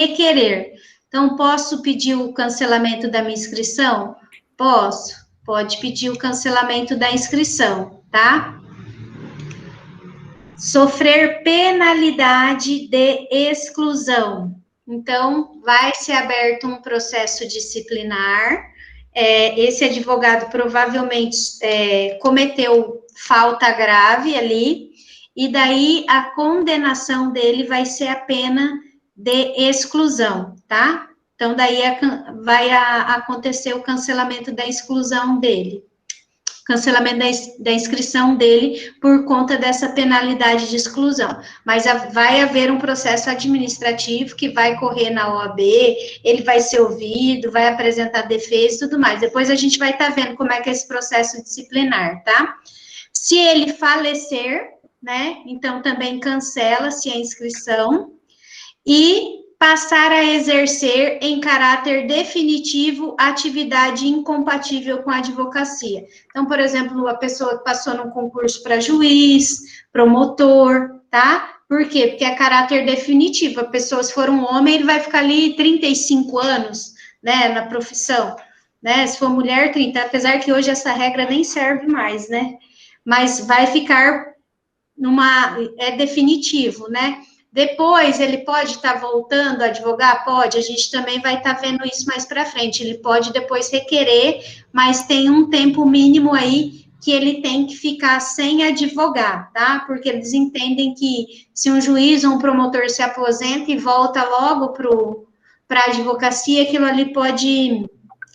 requerer. Então, posso pedir o cancelamento da minha inscrição? Posso. Pode pedir o cancelamento da inscrição, tá? Sofrer penalidade de exclusão. Então, vai ser aberto um processo disciplinar. Esse advogado provavelmente cometeu falta grave ali, e daí a condenação dele vai ser a pena de exclusão, tá? Então, daí vai acontecer o cancelamento da exclusão dele, cancelamento da inscrição dele por conta dessa penalidade de exclusão. Mas vai haver um processo administrativo que vai correr na OAB, ele vai ser ouvido, vai apresentar defesa e tudo mais. Depois a gente vai estar vendo como é que é esse processo disciplinar, tá? Se ele falecer, né, então também cancela-se a inscrição, e passar a exercer em caráter definitivo atividade incompatível com a advocacia. Então, por exemplo, a pessoa que passou num concurso para juiz, promotor, tá? Por quê? Porque é caráter definitivo. A pessoa, se for um homem, ele vai ficar ali 35 anos, né, na profissão, né? Se for mulher, 30, apesar que hoje essa regra nem serve mais, né? Mas vai ficar é definitivo, né? Depois, ele pode estar voltando a advogar? Pode, a gente também vai estar vendo isso mais para frente. Ele pode depois requerer, mas tem um tempo mínimo aí que ele tem que ficar sem advogar, tá? Porque eles entendem que se um juiz ou um promotor se aposenta e volta logo para a advocacia, aquilo ali pode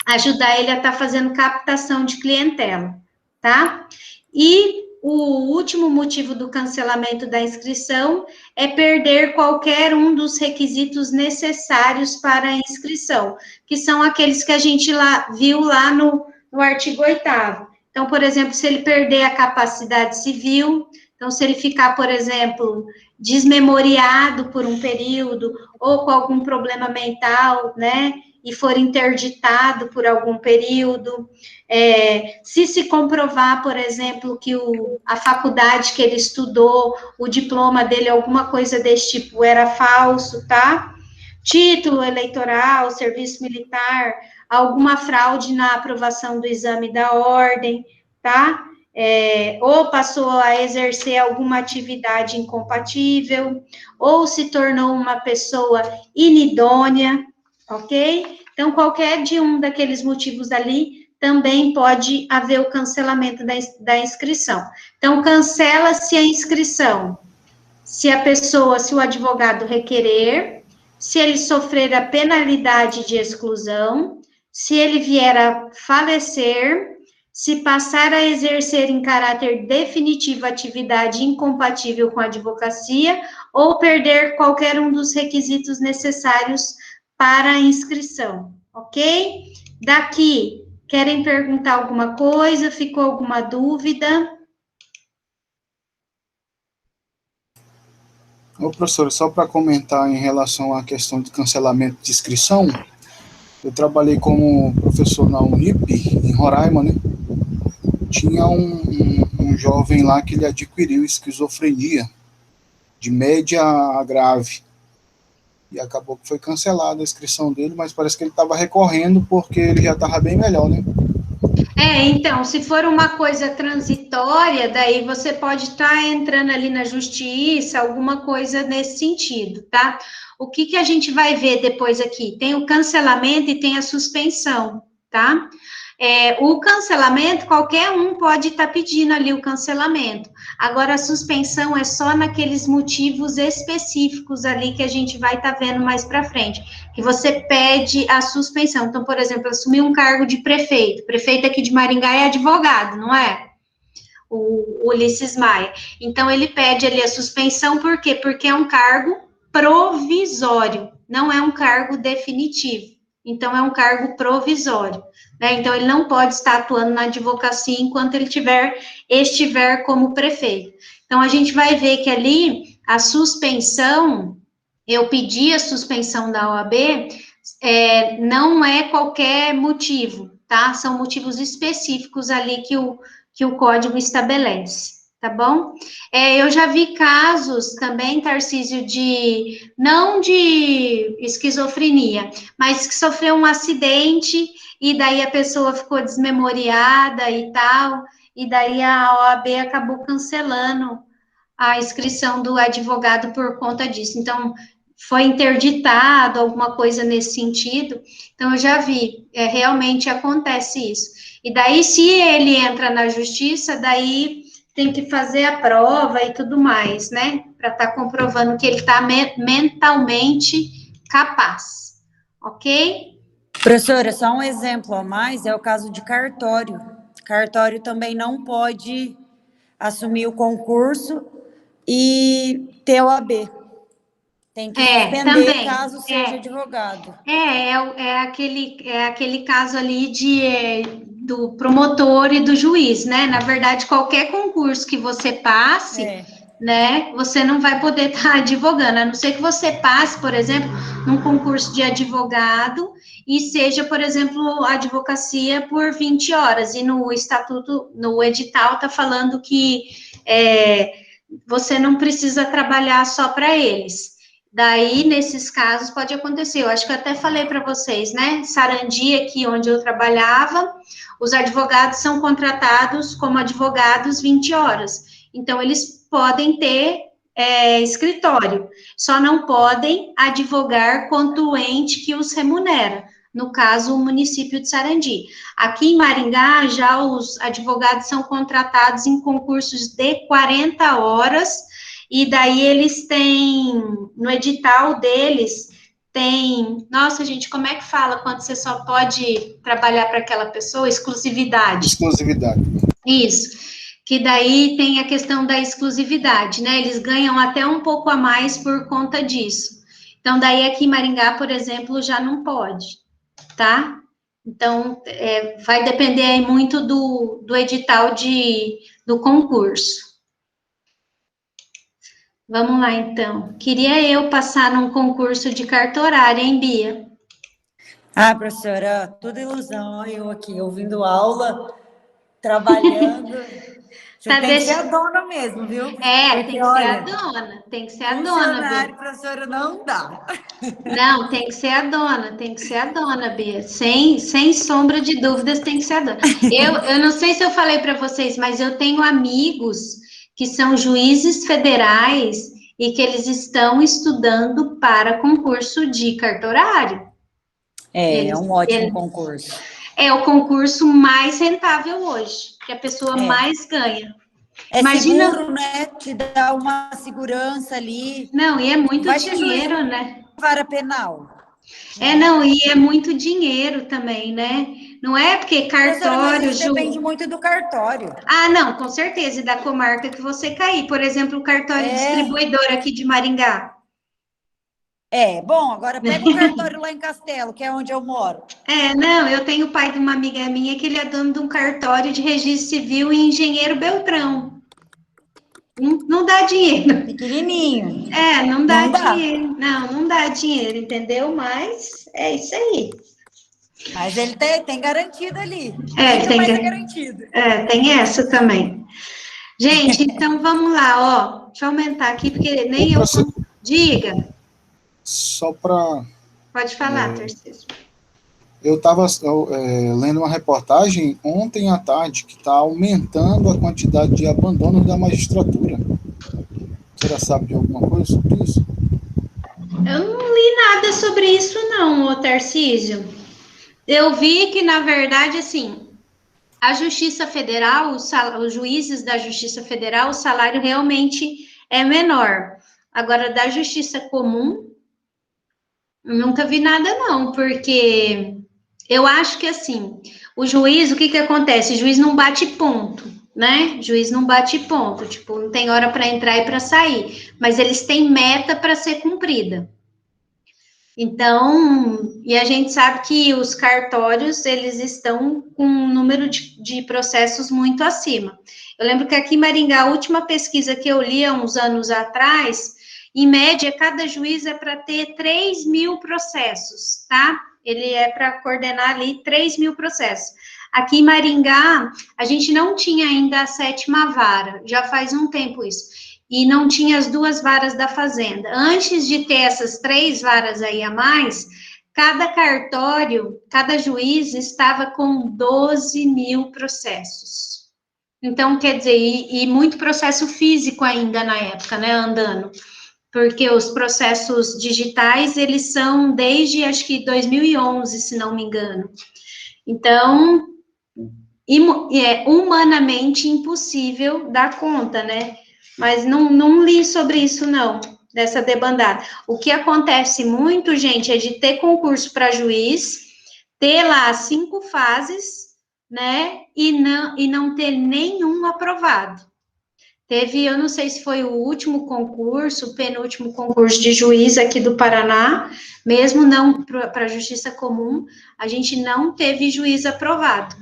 ajudar ele a estar fazendo captação de clientela, tá? E o último motivo do cancelamento da inscrição é perder qualquer um dos requisitos necessários para a inscrição, que são aqueles que a gente viu lá no artigo 8º. Então, por exemplo, se ele perder a capacidade civil, então, se ele ficar, por exemplo, desmemoriado por um período, ou com algum problema mental, né, e for interditado por algum período, se comprovar, por exemplo, que a faculdade que ele estudou, o diploma dele, alguma coisa desse tipo, era falso, tá? Título eleitoral, serviço militar, alguma fraude na aprovação do exame da ordem, tá? Ou passou a exercer alguma atividade incompatível, ou se tornou uma pessoa inidônea, ok? Então, qualquer de um daqueles motivos ali, também pode haver o cancelamento da inscrição. Então, cancela-se a inscrição se o advogado requerer, se ele sofrer a penalidade de exclusão, se ele vier a falecer, se passar a exercer em caráter definitivo atividade incompatível com a advocacia, ou perder qualquer um dos requisitos necessários para a inscrição, ok? Daqui, querem perguntar alguma coisa? Ficou alguma dúvida? Ô, professora, só para comentar em relação à questão de cancelamento de inscrição, eu trabalhei como professor na Unip, em Roraima, né? Tinha um jovem lá que ele adquiriu esquizofrenia, de média a grave, e acabou que foi cancelada a inscrição dele, mas parece que ele estava recorrendo porque ele já estava bem melhor, né? Então, se for uma coisa transitória, daí você pode estar entrando ali na justiça, alguma coisa nesse sentido, tá? O que a gente vai ver depois aqui? Tem o cancelamento e tem a suspensão, tá? O cancelamento, qualquer um pode estar pedindo ali o cancelamento. Agora, a suspensão é só naqueles motivos específicos ali que a gente vai estar vendo mais para frente, que você pede a suspensão. Então, por exemplo, assumir um cargo de prefeito aqui de Maringá é advogado, não é? O Ulisses Maia. Então, ele pede ali a suspensão, por quê? Porque é um cargo provisório, não é um cargo definitivo. Então, é um cargo provisório, né? Então, ele não pode estar atuando na advocacia enquanto ele estiver como prefeito. Então, a gente vai ver que ali, a suspensão, eu pedi a suspensão da OAB, não é qualquer motivo, tá? São motivos específicos ali que o código estabelece, tá bom? Eu já vi casos também, Tarcísio, não de esquizofrenia, mas que sofreu um acidente e daí a pessoa ficou desmemoriada e tal, e daí a OAB acabou cancelando a inscrição do advogado por conta disso. Então, foi interditado, alguma coisa nesse sentido. Então, eu já vi, realmente acontece isso. E daí, se ele entra na justiça, daí tem que fazer a prova e tudo mais, né? Para estar comprovando que ele está mentalmente capaz, ok? Professora, só um exemplo a mais é o caso de cartório. Cartório também não pode assumir o concurso e ter OAB. Tem que suspender Também. caso seja advogado. Aquele caso ali do promotor e do juiz, né? Na verdade, qualquer concurso que você passe, né? Você não vai poder estar advogando, a não ser que você passe, por exemplo, num concurso de advogado e seja, por exemplo, advocacia por 20 horas. E no estatuto, no edital, está falando que você não precisa trabalhar só para eles. Daí, nesses casos, pode acontecer. Eu acho que eu até falei para vocês, né? Sarandi, aqui onde eu trabalhava, os advogados são contratados como advogados 20 horas. Então, eles podem ter escritório, só não podem advogar contra o ente que os remunera. No caso, o município de Sarandi. Aqui em Maringá, já os advogados são contratados em concursos de 40 horas, e daí eles têm, no edital deles, nossa, gente, como é que fala quando você só pode trabalhar para aquela pessoa? Exclusividade. Exclusividade. Isso, que daí tem a questão da exclusividade, né? Eles ganham até um pouco a mais por conta disso. Então, daí aqui em Maringá, por exemplo, já não pode, tá? Então, vai depender aí muito do edital do concurso. Vamos lá, então. Queria eu passar num concurso de cartorária, hein, Bia? Professora, tudo ilusão. Eu aqui ouvindo aula, trabalhando. Você tem que ser a dona mesmo, viu? Porque, tem que ser a dona. Tem que ser a dona, Bia. Professora, não dá. Não, tem que ser a dona, tem que ser a dona, Bia. Sem sombra de dúvidas, tem que ser a dona. Eu não sei se eu falei para vocês, mas eu tenho amigos que são juízes federais e que eles estão estudando para concurso de cartorário. É um ótimo concurso. É o concurso mais rentável hoje, que a pessoa mais ganha. Imagina, seguro, né? Te dá uma segurança ali. Não, e é muito dinheiro, né? Vara penal. Não, e é muito dinheiro também, né? Não é porque cartório... Mas isso depende muito do cartório. Não, com certeza, e da comarca que você cair. Por exemplo, o cartório distribuidor aqui de Maringá. Bom, agora pega o cartório lá em Castelo, que é onde eu moro. Não, eu tenho o pai de uma amiga minha que ele é dono de um cartório de registro civil em Engenheiro Beltrão. Não dá dinheiro. Pequenininho. Não dá dinheiro. Não dá dinheiro, entendeu? Mas é isso aí. Mas ele tem garantido ali. Tem garantido. Tem essa também. Gente, então vamos lá, ó. Deixa eu aumentar aqui, porque nem eu... Diga. Só para... Pode falar, Tarcísio. Eu estava lendo uma reportagem ontem à tarde que está aumentando a quantidade de abandonos da magistratura. Você já sabe de alguma coisa sobre isso? Eu não li nada sobre isso não, Tarcísio. Eu vi que, na verdade, assim, a Justiça Federal, os juízes da Justiça Federal, o salário realmente é menor. Agora, da Justiça Comum, eu nunca vi nada não, porque eu acho que, assim, o juiz, o que acontece? O juiz não bate ponto, né? O juiz não bate ponto, tipo, não tem hora para entrar e para sair, mas eles têm meta para ser cumprida. Então, e a gente sabe que os cartórios, eles estão com um número de processos muito acima. Eu lembro que aqui em Maringá, a última pesquisa que eu li há uns anos atrás, em média, cada juiz é para ter 3.000 processos, tá? Ele é para coordenar ali 3.000 processos. Aqui em Maringá, a gente não tinha ainda a 7ª vara, já faz um tempo isso, e não tinha as 2 varas da fazenda. Antes de ter essas 3 varas aí a mais, cada cartório, cada juiz estava com 12 mil processos. Então, quer dizer, e muito processo físico ainda na época, né, andando, porque os processos digitais, eles são desde, acho que 2011, se não me engano. Então, é humanamente impossível dar conta, né? Mas não li sobre isso, não, dessa debandada. O que acontece muito, gente, é de ter concurso para juiz, ter lá 5 fases, né? E não ter nenhum aprovado. Teve, eu não sei se foi o último concurso, o penúltimo concurso de juiz aqui do Paraná, mesmo não para a Justiça Comum, a gente não teve juiz aprovado.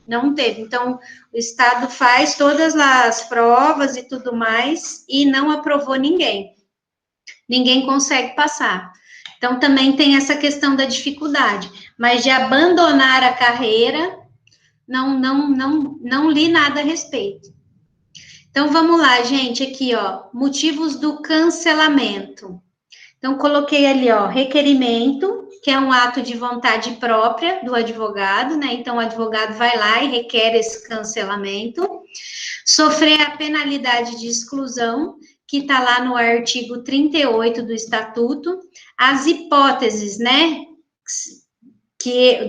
Não teve. Então, o Estado faz todas as provas e tudo mais e não aprovou ninguém. Ninguém consegue passar. Então, também tem essa questão da dificuldade. Mas de abandonar a carreira, não li nada a respeito. Então, vamos lá, gente, aqui, ó, motivos do cancelamento. Então, coloquei ali, ó, requerimento, que é um ato de vontade própria do advogado, né? Então, o advogado vai lá e requer esse cancelamento. Sofrer a penalidade de exclusão, que está lá no artigo 38 do Estatuto. As hipóteses, né,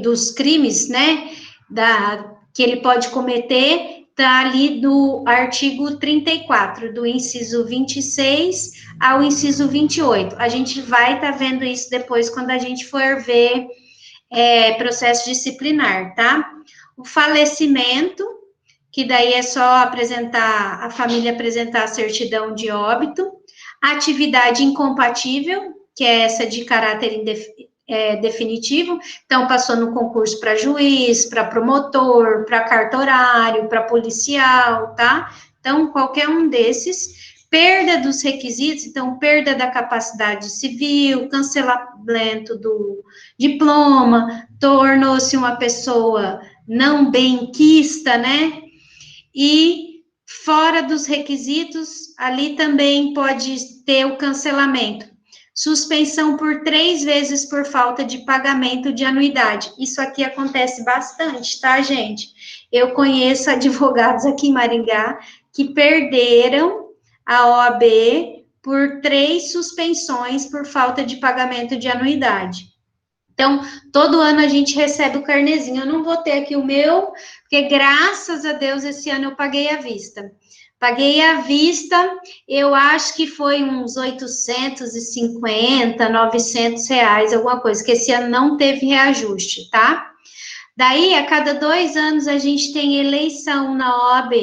dos crimes, né, que ele pode cometer, está ali do artigo 34, do inciso 26 ao inciso 28. A gente vai estar vendo isso depois, quando a gente for ver processo disciplinar, tá? O falecimento, que daí é só apresentar, a família apresentar a certidão de óbito. A atividade incompatível, que é essa de caráter definitivo, então passou no concurso para juiz, para promotor, para cartorário, para policial, tá? Então, qualquer um desses, perda dos requisitos, então, perda da capacidade civil, cancelamento do diploma, tornou-se uma pessoa não benquista, né? E fora dos requisitos, ali também pode ter o cancelamento. Suspensão por 3 vezes por falta de pagamento de anuidade. Isso aqui acontece bastante, tá, gente? Eu conheço advogados aqui em Maringá que perderam a OAB por 3 suspensões por falta de pagamento de anuidade. Então, todo ano a gente recebe o carnezinho. Eu não vou ter aqui o meu, porque graças a Deus esse ano eu paguei à vista. Paguei à vista, eu acho que foi uns 850, 900 reais, alguma coisa, que esse ano não teve reajuste, tá? Daí, a cada 2 anos, a gente tem eleição na OAB.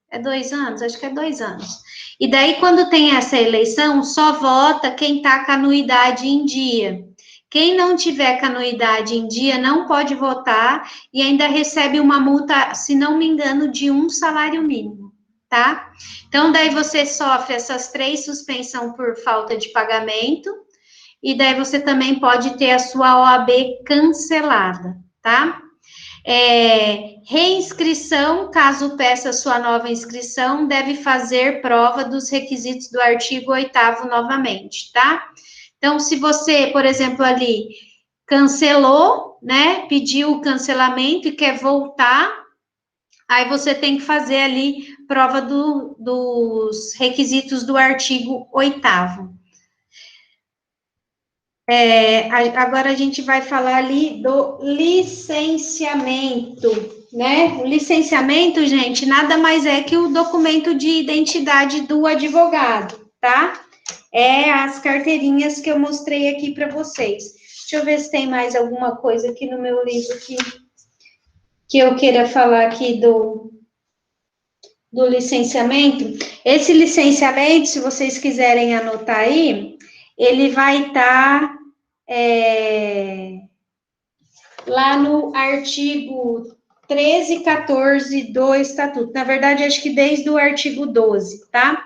É 2 anos? Acho que é 2 anos. E daí, quando tem essa eleição, só vota quem tá com a anuidade em dia. Quem não tiver com a anuidade em dia não pode votar e ainda recebe uma multa, se não me engano, de 1 salário mínimo, tá? Então, daí você sofre essas 3 suspensão por falta de pagamento e daí você também pode ter a sua OAB cancelada, tá? Reinscrição, caso peça sua nova inscrição, deve fazer prova dos requisitos do artigo 8º novamente, tá? Então, se você, por exemplo, ali cancelou, né, pediu o cancelamento e quer voltar, aí você tem que fazer ali prova dos requisitos do artigo 8º. Agora a gente vai falar ali do licenciamento, né? O licenciamento, gente, nada mais é que o documento de identidade do advogado, tá? As carteirinhas que eu mostrei aqui para vocês. Deixa eu ver se tem mais alguma coisa aqui no meu livro que eu queira falar aqui do licenciamento. Esse licenciamento, se vocês quiserem anotar aí, ele vai estar lá no artigo 13 e 14 do Estatuto. Na verdade, acho que desde o artigo 12, tá?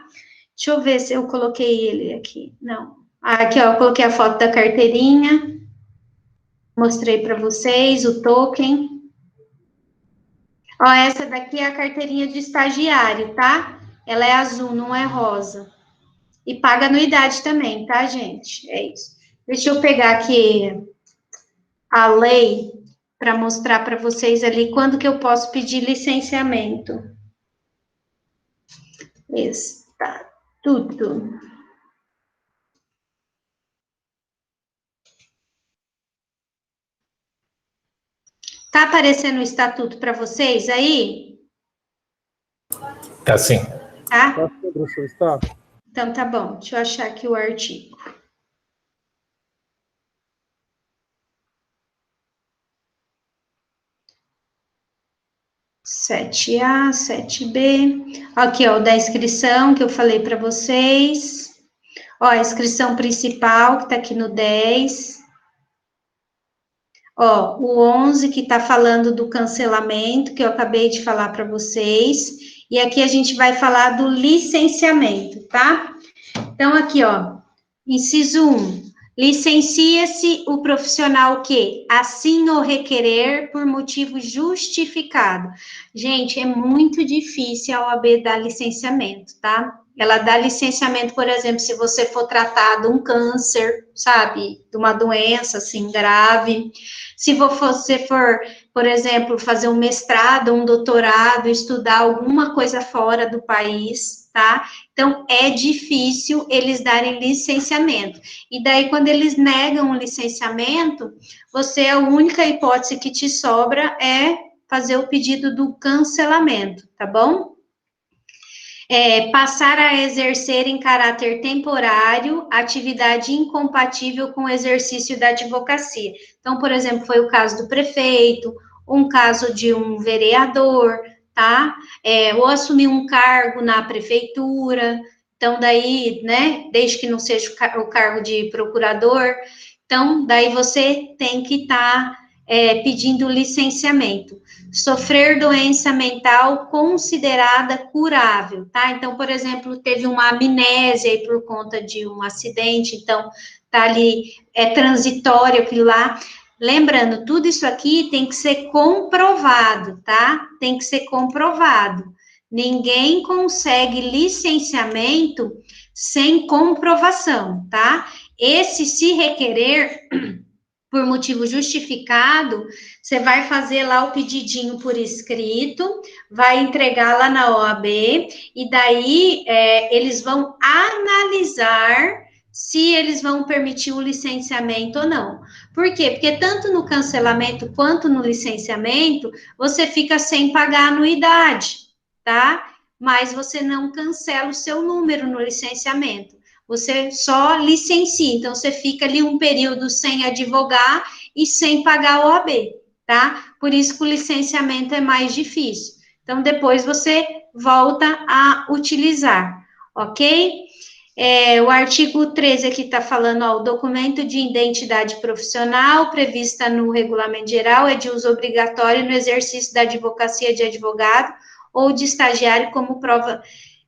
Deixa eu ver se eu coloquei ele aqui. Não. Aqui, ó, eu coloquei a foto da carteirinha. Mostrei para vocês o token. Ó, essa daqui é a carteirinha de estagiário, tá? Ela é azul, não é rosa. E paga anuidade também, tá, gente? É isso. Deixa eu pegar aqui a lei para mostrar para vocês ali quando que eu posso pedir licenciamento. Estatuto. Tá aparecendo o estatuto para vocês aí? Tá sim. Tá? Tá, professor, está. Então tá bom. Deixa eu achar aqui o artigo. 7A, 7B. Aqui, ó, o da inscrição que eu falei para vocês. Ó, a inscrição principal, que tá aqui no 10. Ó, o 11, que tá falando do cancelamento, que eu acabei de falar para vocês. E aqui a gente vai falar do licenciamento, tá? Então, aqui, ó, inciso 1. Licencia-se o profissional que assim o requerer por motivo justificado. Gente, é muito difícil a OAB dar licenciamento, tá? Ela dá licenciamento, por exemplo, se você for tratado um câncer, sabe, de uma doença assim grave. Se você for, por exemplo, fazer um mestrado, um doutorado, estudar alguma coisa fora do país, tá? Então, é difícil eles darem licenciamento. E daí, quando eles negam o licenciamento, você, a única hipótese que te sobra é fazer o pedido do cancelamento, tá bom? Passar a exercer em caráter temporário atividade incompatível com o exercício da advocacia. Então, por exemplo, foi o caso do prefeito, um caso de um vereador, tá? Ou assumir um cargo na prefeitura, então daí, né, desde que não seja o cargo de procurador, então daí você tem que estar pedindo licenciamento. Sofrer doença mental considerada curável, tá? Então, por exemplo, teve uma amnésia aí por conta de um acidente, então tá ali, é transitório aquilo lá. Lembrando, tudo isso aqui tem que ser comprovado, tá? Tem que ser comprovado. Ninguém consegue licenciamento sem comprovação, tá? Esse, se requerer por motivo justificado, você vai fazer lá o pedidinho por escrito, vai entregar lá na OAB, e daí eles vão analisar se eles vão permitir o licenciamento ou não. Por quê? Porque tanto no cancelamento quanto no licenciamento, você fica sem pagar anuidade, tá? Mas você não cancela o seu número no licenciamento. Você só licencia, então você fica ali um período sem advogar e sem pagar o OAB, tá? Por isso que o licenciamento é mais difícil. Então, depois você volta a utilizar, ok? O artigo 13 aqui está falando, ó, o documento de identidade profissional prevista no regulamento geral é de uso obrigatório no exercício da advocacia de advogado ou de estagiário como prova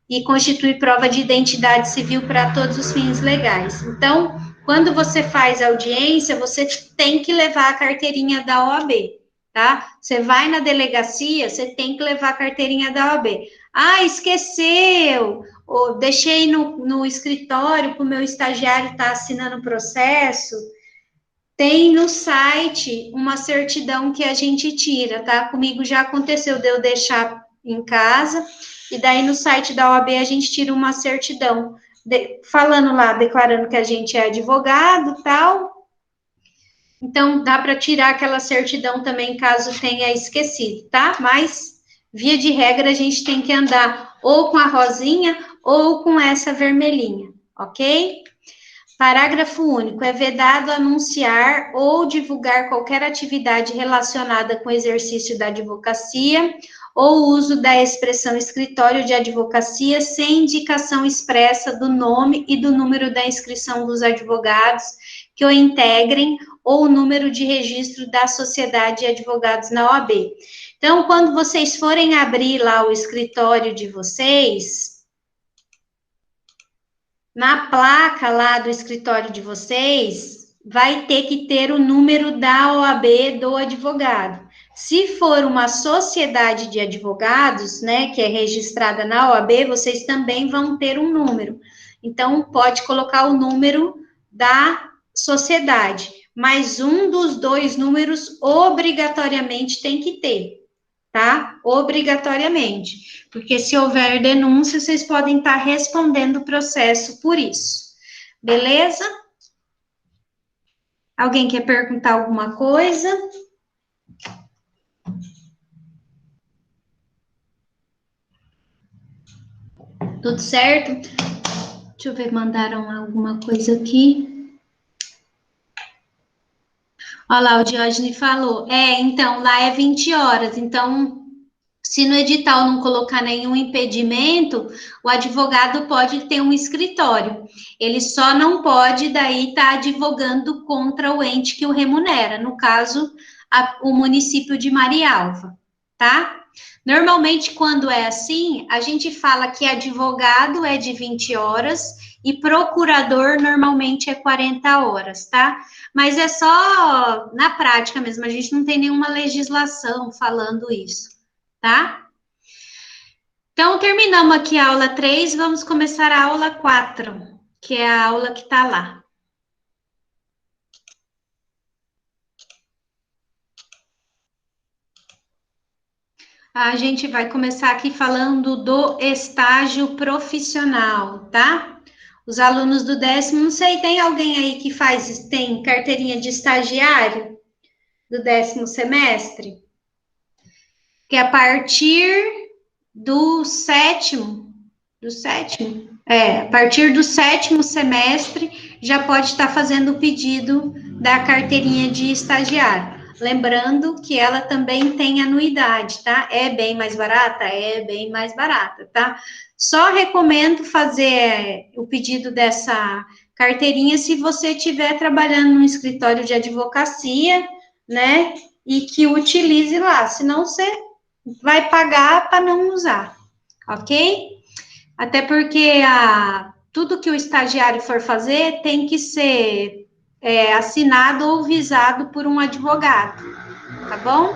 e constitui prova de identidade civil para todos os fins legais. Então, quando você faz audiência, você tem que levar a carteirinha da OAB, tá? Você vai na delegacia, você tem que levar a carteirinha da OAB. Ah, esqueceu, ou deixei no escritório para o meu estagiário estar assinando o processo. Tem no site uma certidão que a gente tira, tá? Comigo já aconteceu de eu deixar em casa, e daí no site da OAB a gente tira uma certidão, falando lá, declarando que a gente é advogado, tal. Então, dá para tirar aquela certidão também, caso tenha esquecido, tá? Mas, via de regra, a gente tem que andar ou com a rosinha ou com essa vermelhinha, ok? Parágrafo único. É vedado anunciar ou divulgar qualquer atividade relacionada com o exercício da advocacia ou uso da expressão escritório de advocacia sem indicação expressa do nome e do número da inscrição dos advogados que o integrem ou o número de registro da Sociedade de Advogados na OAB. Então, quando vocês forem abrir lá o escritório de vocês, na placa lá do escritório de vocês, vai ter que ter o número da OAB do advogado. Se for uma sociedade de advogados, né, que é registrada na OAB, vocês também vão ter um número. Então, pode colocar o número da sociedade, mas um dos dois números obrigatoriamente tem que ter, tá? Obrigatoriamente. Porque se houver denúncia, vocês podem estar respondendo o processo por isso. Beleza? Alguém quer perguntar alguma coisa? Tudo certo? Deixa eu ver, mandaram alguma coisa aqui. Olha lá, o Diógenes falou. Então, lá é 20 horas. Então, se no edital não colocar nenhum impedimento, o advogado pode ter um escritório. Ele só não pode, daí, estar advogando contra o ente que o remunera. No caso, o município de Marialva, tá? Normalmente, quando é assim, a gente fala que advogado é de 20 horas e procurador normalmente é 40 horas, tá? Mas é só na prática mesmo, a gente não tem nenhuma legislação falando isso, tá? Então, terminamos aqui a aula 3, vamos começar a aula 4, que é a aula que tá lá. A gente vai começar aqui falando do estágio profissional, tá? Os alunos do 10º, não sei, tem alguém aí que tem carteirinha de estagiário do 10º semestre? Que a partir do sétimo, a partir do 7º semestre, já pode estar fazendo o pedido da carteirinha de estagiário. Lembrando que ela também tem anuidade, tá? É bem mais barata? É bem mais barata, tá? Só recomendo fazer o pedido dessa carteirinha se você estiver trabalhando num escritório de advocacia, né? E que utilize lá, senão você vai pagar para não usar, ok? Até porque tudo que o estagiário for fazer tem que ser assinado ou visado por um advogado, tá bom?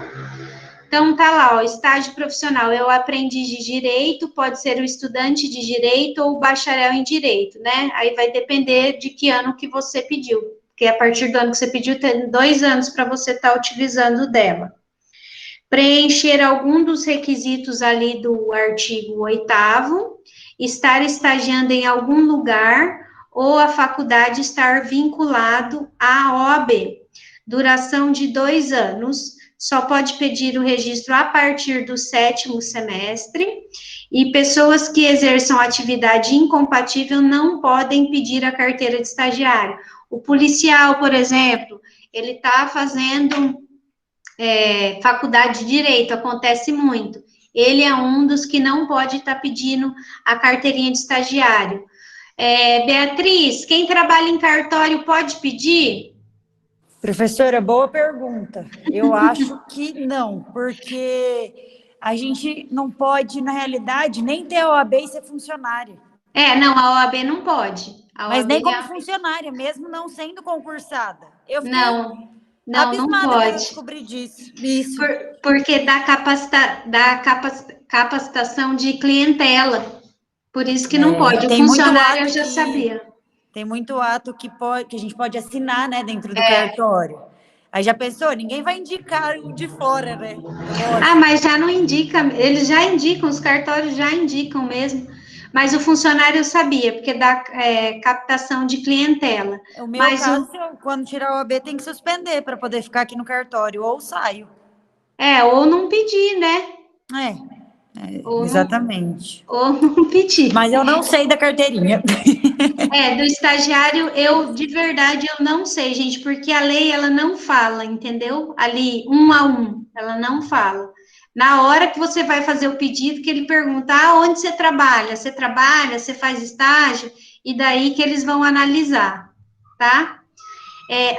Então, tá lá, ó, estágio profissional, eu aprendi de direito, pode ser o estudante de direito ou o bacharel em direito, né? Aí vai depender de que ano que você pediu, porque a partir do ano que você pediu, tem 2 anos para você estar utilizando dela. Preencher algum dos requisitos ali do artigo 8º, estar estagiando em algum lugar ou a faculdade estar vinculado à OAB. Duração de 2 anos, só pode pedir o registro a partir do 7º semestre, e pessoas que exerçam atividade incompatível não podem pedir a carteira de estagiário. O policial, por exemplo, ele está fazendo faculdade de direito, acontece muito. Ele é um dos que não pode estar pedindo a carteirinha de estagiário. Beatriz, quem trabalha em cartório pode pedir? Professora, boa pergunta. Eu acho que não, porque a gente não pode, na realidade, nem ter a OAB e ser funcionária. Não, a OAB não pode. Mas nem como funcionária, mesmo não sendo concursada. Eu fiquei não abismada quando eu pode. descobri disso. Porque dá capacitação de clientela. Por isso que não pode. O funcionário eu já sabia. Tem muito ato que a gente pode assinar, né, dentro do cartório. Aí já pensou? Ninguém vai indicar o de fora, né? Mas já não indica, eles já indicam, os cartórios já indicam mesmo. Mas o funcionário eu sabia, porque dá captação de clientela. O meu caso, quando tirar o OAB, tem que suspender para poder ficar aqui no cartório, ou saio. Ou não pedir, né? Exatamente. Ou não pedir. Mas eu não sei da carteirinha. Do estagiário, de verdade, eu não sei, gente, porque a lei, ela não fala, entendeu? Ali, 1 a 1, ela não fala. Na hora que você vai fazer o pedido, que ele pergunta, onde você trabalha? Você trabalha, você faz estágio? E daí que eles vão analisar, tá?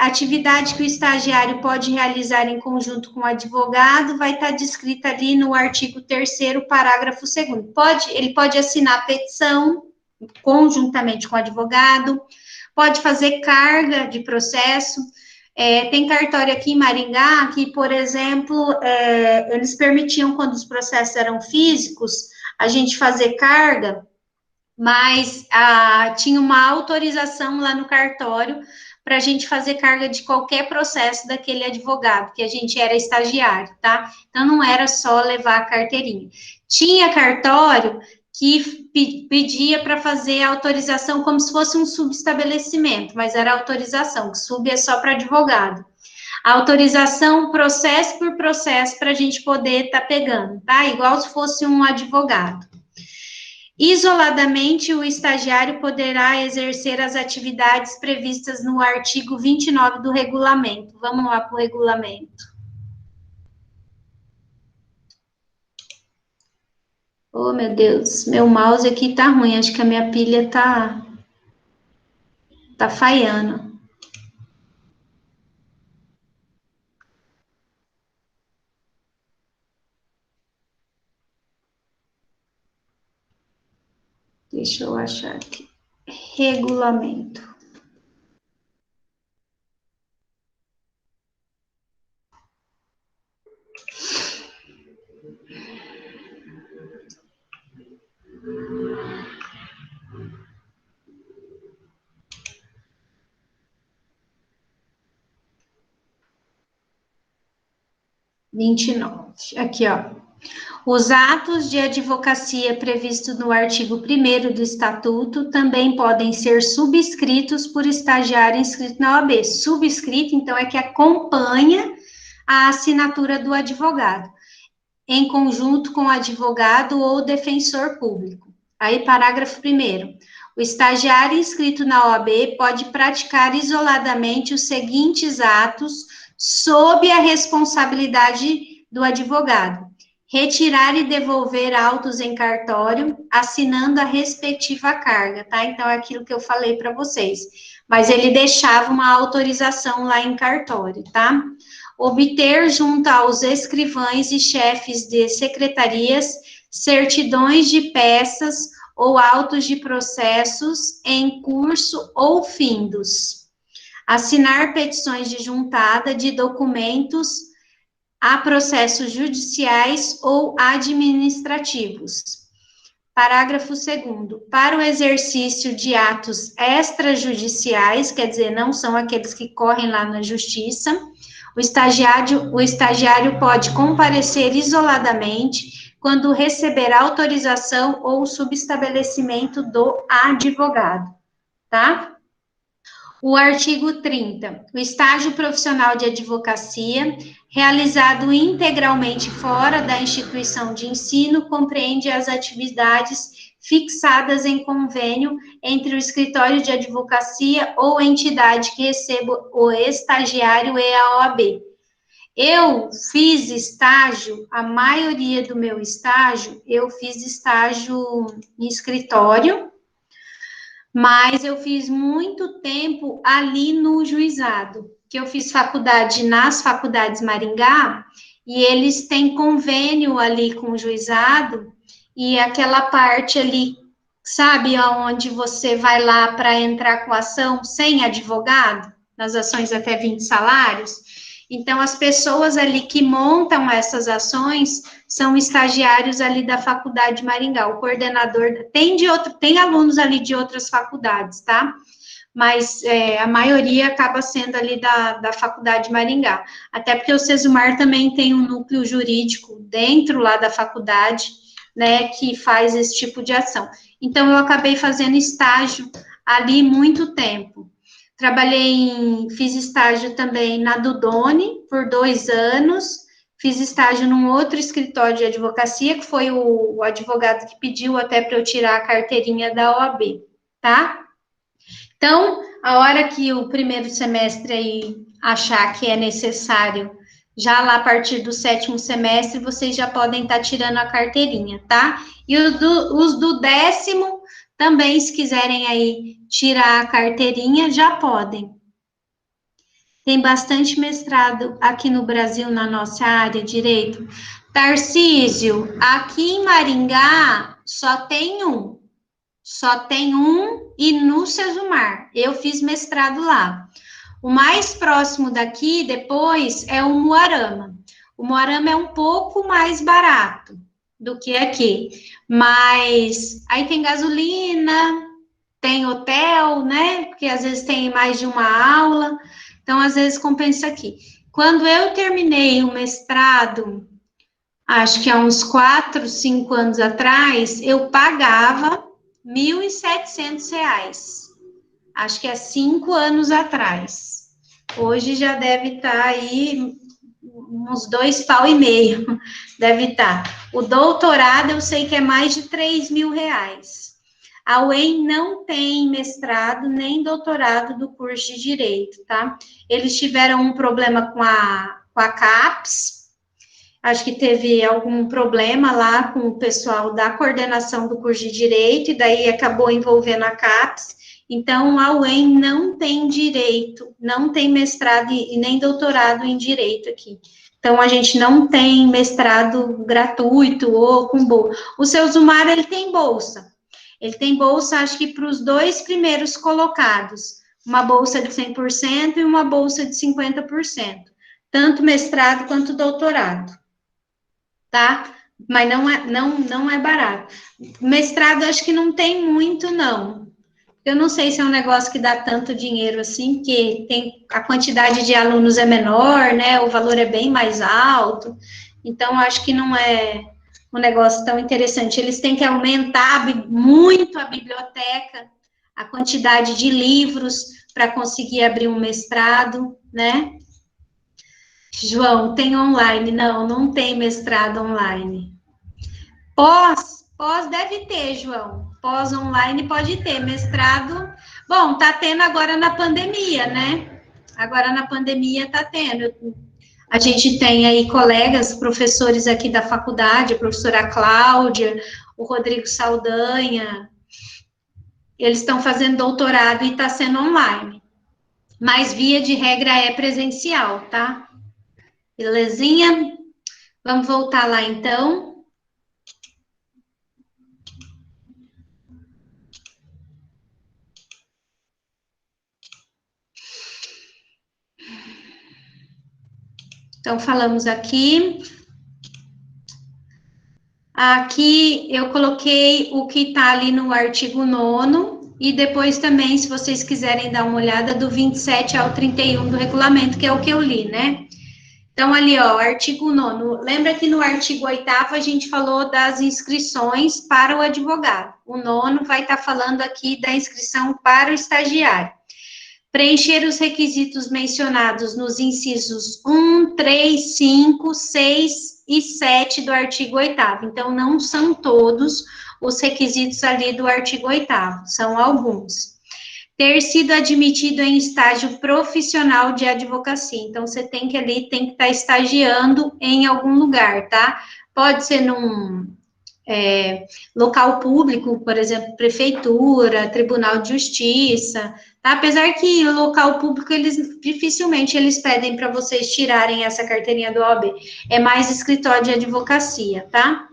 Atividade que o estagiário pode realizar em conjunto com o advogado vai estar descrita ali no artigo 3º, parágrafo 2º. Ele pode assinar a petição conjuntamente com o advogado, pode fazer carga de processo. Tem cartório aqui em Maringá que, por exemplo, eles permitiam, quando os processos eram físicos, a gente fazer carga, mas tinha uma autorização lá no cartório para a gente fazer carga de qualquer processo daquele advogado, que a gente era estagiário, tá? Então, não era só levar a carteirinha. Tinha cartório que pedia para fazer autorização como se fosse um subestabelecimento, mas era autorização, que sub é só para advogado. A autorização, processo por processo, para a gente poder estar pegando, tá? Igual se fosse um advogado. Isoladamente, o estagiário poderá exercer as atividades previstas no artigo 29 do regulamento. Vamos lá para o regulamento. Oh, meu Deus, meu mouse aqui tá ruim, acho que a minha pilha tá falhando. Deixa eu achar aqui. Regulamento. Aqui, ó. Os atos de advocacia previstos no artigo 1º do Estatuto também podem ser subscritos por estagiário inscrito na OAB. Subscrito, então, é que acompanha a assinatura do advogado, em conjunto com o advogado ou defensor público. Aí, parágrafo 1º. O estagiário inscrito na OAB pode praticar isoladamente os seguintes atos sob a responsabilidade do advogado: retirar e devolver autos em cartório, assinando a respectiva carga, tá? Então, é aquilo que eu falei para vocês. Mas ele deixava uma autorização lá em cartório, tá? Obter junto aos escrivães e chefes de secretarias certidões de peças ou autos de processos em curso ou findos. Assinar petições de juntada de documentos a processos judiciais ou administrativos. Parágrafo 2º. Para o exercício de atos extrajudiciais, quer dizer, não são aqueles que correm lá na justiça, o estagiário pode comparecer isoladamente quando receber autorização ou subestabelecimento do advogado, tá? O artigo 30. O estágio profissional de advocacia, realizado integralmente fora da instituição de ensino, compreende as atividades fixadas em convênio entre o escritório de advocacia ou entidade que receba o estagiário e a OAB. Eu fiz estágio, a maioria do meu estágio, eu fiz estágio em escritório, mas eu fiz muito tempo ali no juizado, que eu fiz faculdade nas faculdades Maringá, e eles têm convênio ali com o juizado, e aquela parte ali, sabe, onde você vai lá para entrar com ação sem advogado, nas ações até 20 salários. Então, as pessoas ali que montam essas ações são estagiários ali da faculdade Maringá. O coordenador tem alunos ali de outras faculdades, tá? Mas a maioria acaba sendo ali da faculdade Maringá. Até porque o Sesumar também tem um núcleo jurídico dentro lá da faculdade, né, que faz esse tipo de ação. Então, eu acabei fazendo estágio ali muito tempo. Fiz estágio também na Dudone por 2 anos, fiz estágio num outro escritório de advocacia, que foi o advogado que pediu até para eu tirar a carteirinha da OAB, tá? Então, a hora que o primeiro semestre aí achar que é necessário, já lá a partir do 7º semestre, vocês já podem estar tirando a carteirinha, tá? E os do 10º, também, se quiserem aí tirar a carteirinha, já podem. Tem bastante mestrado aqui no Brasil, na nossa área, direito. Tarcísio, aqui em Maringá, só tem um. Só tem um e no Sesumar. Eu fiz mestrado lá. O mais próximo daqui, depois, é o Moarama. O Moarama é um pouco mais barato do que aqui, mas aí tem gasolina, tem hotel, né? Porque às vezes tem mais de uma aula, então às vezes compensa aqui. Quando eu terminei o mestrado, acho que há uns 4, 5 anos atrás, eu pagava R$ 1.700. Acho que é 5 anos atrás. Hoje já deve estar aí uns 2,5 pau, deve estar. O doutorado eu sei que é mais de R$ 3.000. A UEM não tem mestrado nem doutorado do curso de Direito, tá? Eles tiveram um problema com a CAPES, acho que teve algum problema lá com o pessoal da coordenação do curso de Direito, e daí acabou envolvendo a CAPES. Então, a UEM não tem direito, não tem mestrado e nem doutorado em Direito aqui. Então, a gente não tem mestrado gratuito ou com bolsa. O Sesumar, ele tem bolsa. Ele tem bolsa, acho que para os 2 primeiros colocados. Uma bolsa de 100% e uma bolsa de 50%. Tanto mestrado quanto doutorado. Tá? Mas não é barato. Mestrado, acho que não tem muito, não. Eu não sei se é um negócio que dá tanto dinheiro assim, que tem, a quantidade de alunos é menor, né? O valor é bem mais alto. Então, acho que não é um negócio tão interessante. Eles têm que aumentar muito a biblioteca, a quantidade de livros para conseguir abrir um mestrado, né? João, tem online? Não tem mestrado online. Pós deve ter, João. Pós online pode ter, mestrado. Bom, tá tendo agora na pandemia, né? Agora na pandemia tá tendo. A gente tem aí colegas, professores aqui da faculdade, a professora Cláudia, o Rodrigo Saldanha, eles estão fazendo doutorado e está sendo online. Mas via de regra é presencial, tá? Belezinha? Vamos voltar lá então. Então, falamos aqui. Aqui eu coloquei o que está ali no artigo 9º, e depois também, se vocês quiserem dar uma olhada, do 27 ao 31 do regulamento, que é o que eu li, né? Então, ali, ó, artigo 9º. Lembra que no artigo 8º a gente falou das inscrições para o advogado. O 9º vai estar falando aqui da inscrição para o estagiário. Preencher os requisitos mencionados nos incisos 1, 3, 5, 6 e 7 do artigo 8º. Então, não são todos os requisitos ali do artigo 8º, são alguns. Ter sido admitido em estágio profissional de advocacia. Então, você tem que estar estagiando em algum lugar, tá? Pode ser num local público, por exemplo, prefeitura, tribunal de justiça, tá? Apesar que o local público, dificilmente eles pedem para vocês tirarem essa carteirinha do OAB, é mais escritório de advocacia, tá?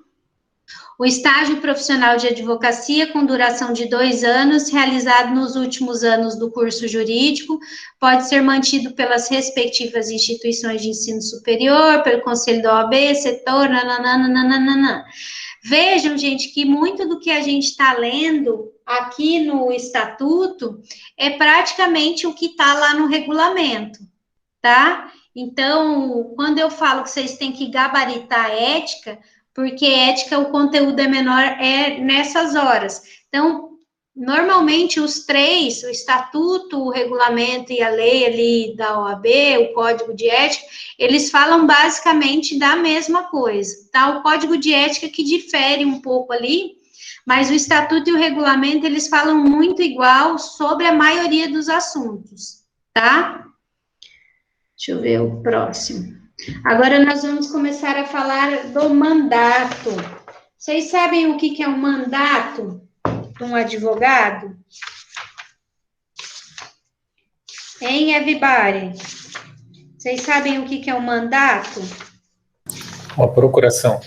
O estágio profissional de advocacia, com duração de 2 anos, realizado nos últimos anos do curso jurídico, pode ser mantido pelas respectivas instituições de ensino superior, pelo Conselho da OAB, setor, nananana. Vejam, gente, que muito do que a gente está lendo aqui no estatuto é praticamente o que está lá no regulamento, tá? Então, quando eu falo que vocês têm que gabaritar a ética, porque ética, o conteúdo é menor, é nessas horas. Então, normalmente os 3, o estatuto, o regulamento e a lei ali da OAB, o código de ética, eles falam basicamente da mesma coisa, tá? O código de ética que difere um pouco ali, mas o estatuto e o regulamento, eles falam muito igual sobre a maioria dos assuntos, tá? Deixa eu ver o próximo. Agora nós vamos começar a falar do mandato. Vocês sabem o que é um mandato de um advogado? Hein, everybody? Vocês sabem o que é um mandato? Uma procuração.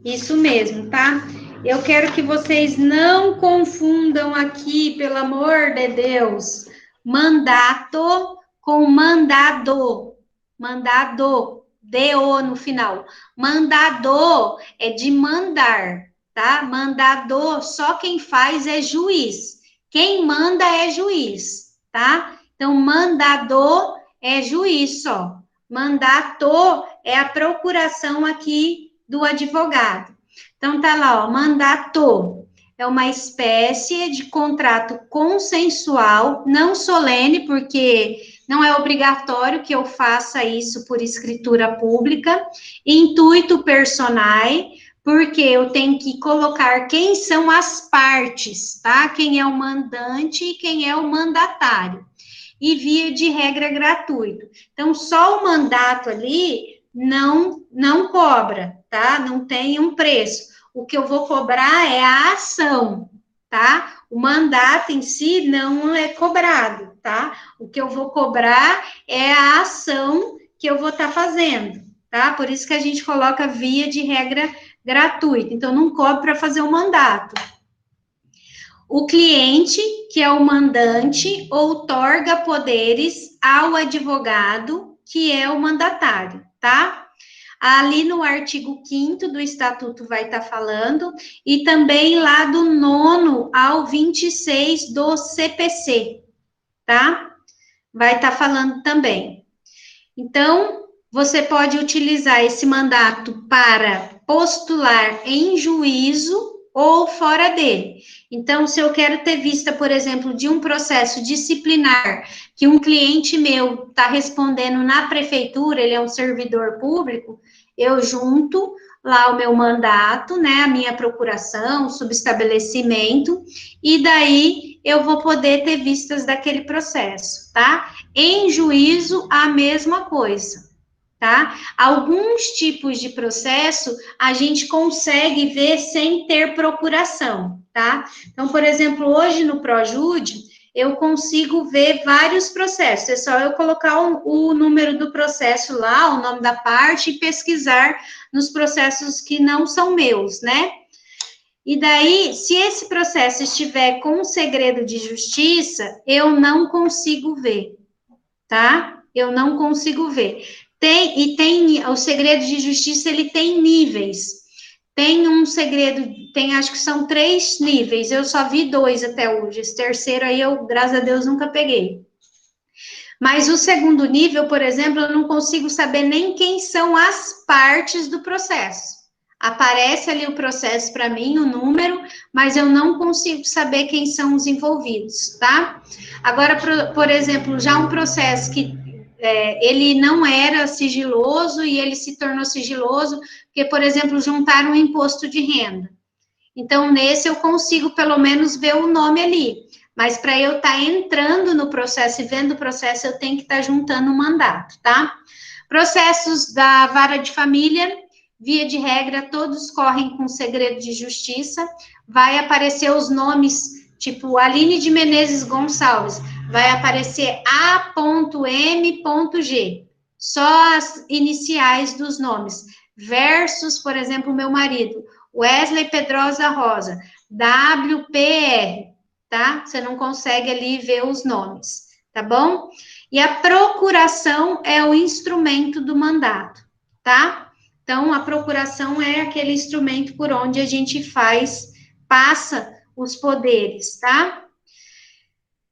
Isso mesmo, tá? Eu quero que vocês não confundam aqui, pelo amor de Deus, mandato com mandado. Mandado, D-O no final. Mandado é de mandar, tá? Mandado, só quem faz é juiz. Quem manda é juiz, tá? Então, mandado é juiz só. Mandato é a procuração aqui do advogado. Então, tá lá, ó, mandato. É uma espécie de contrato consensual, não solene, porque não é obrigatório que eu faça isso por escritura pública. Intuito personae, porque eu tenho que colocar quem são as partes, tá? Quem é o mandante e quem é o mandatário. E via de regra gratuito. Então, só o mandato ali não cobra, tá? Não tem um preço. O que eu vou cobrar é a ação, tá? O mandato em si não é cobrado, tá? O que eu vou cobrar é a ação que eu vou estar fazendo, tá? Por isso que a gente coloca via de regra gratuita. Então, não cobra para fazer o mandato. O cliente, que é o mandante, outorga poderes ao advogado, que é o mandatário, tá? Ali no artigo 5º do Estatuto vai estar falando, e também lá do 9º ao 26 do CPC, tá? Vai estar falando também. Então, você pode utilizar esse mandato para postular em juízo ou fora dele. Então, se eu quero ter vista, por exemplo, de um processo disciplinar que um cliente meu está respondendo na prefeitura, ele é um servidor público, eu junto lá o meu mandato, né, a minha procuração, o subestabelecimento, e daí eu vou poder ter vistas daquele processo, tá? Em juízo, a mesma coisa, tá? Alguns tipos de processo a gente consegue ver sem ter procuração, tá? Então, por exemplo, hoje no Projude, eu consigo ver vários processos, é só eu colocar o número do processo lá, o nome da parte, e pesquisar nos processos que não são meus, né? E daí, se esse processo estiver com segredo de justiça, eu não consigo ver, tá? Eu não consigo ver. Tem o segredo de justiça, ele tem níveis. Tem um segredo, tem acho que são 3 níveis, eu só vi 2 até hoje. Esse terceiro aí eu, graças a Deus, nunca peguei. Mas o segundo nível, por exemplo, eu não consigo saber nem quem são as partes do processo. Aparece ali o processo para mim, o número, mas eu não consigo saber quem são os envolvidos, tá? Agora, por exemplo, já um processo que ele não era sigiloso e ele se tornou sigiloso, porque, por exemplo, juntaram um imposto de renda. Então, nesse eu consigo pelo menos ver o nome ali. Mas para eu estar entrando no processo e vendo o processo, eu tenho que estar juntando o mandato, tá? Processos da vara de família, via de regra, todos correm com segredo de justiça. Vai aparecer os nomes, tipo Aline de Menezes Gonçalves, vai aparecer A.M.G, só as iniciais dos nomes, versus, por exemplo, meu marido, Wesley Pedrosa Rosa, WPR, tá? Você não consegue ali ver os nomes, tá bom? E a procuração é o instrumento do mandato, tá? Então, a procuração é aquele instrumento por onde a gente passa os poderes, tá?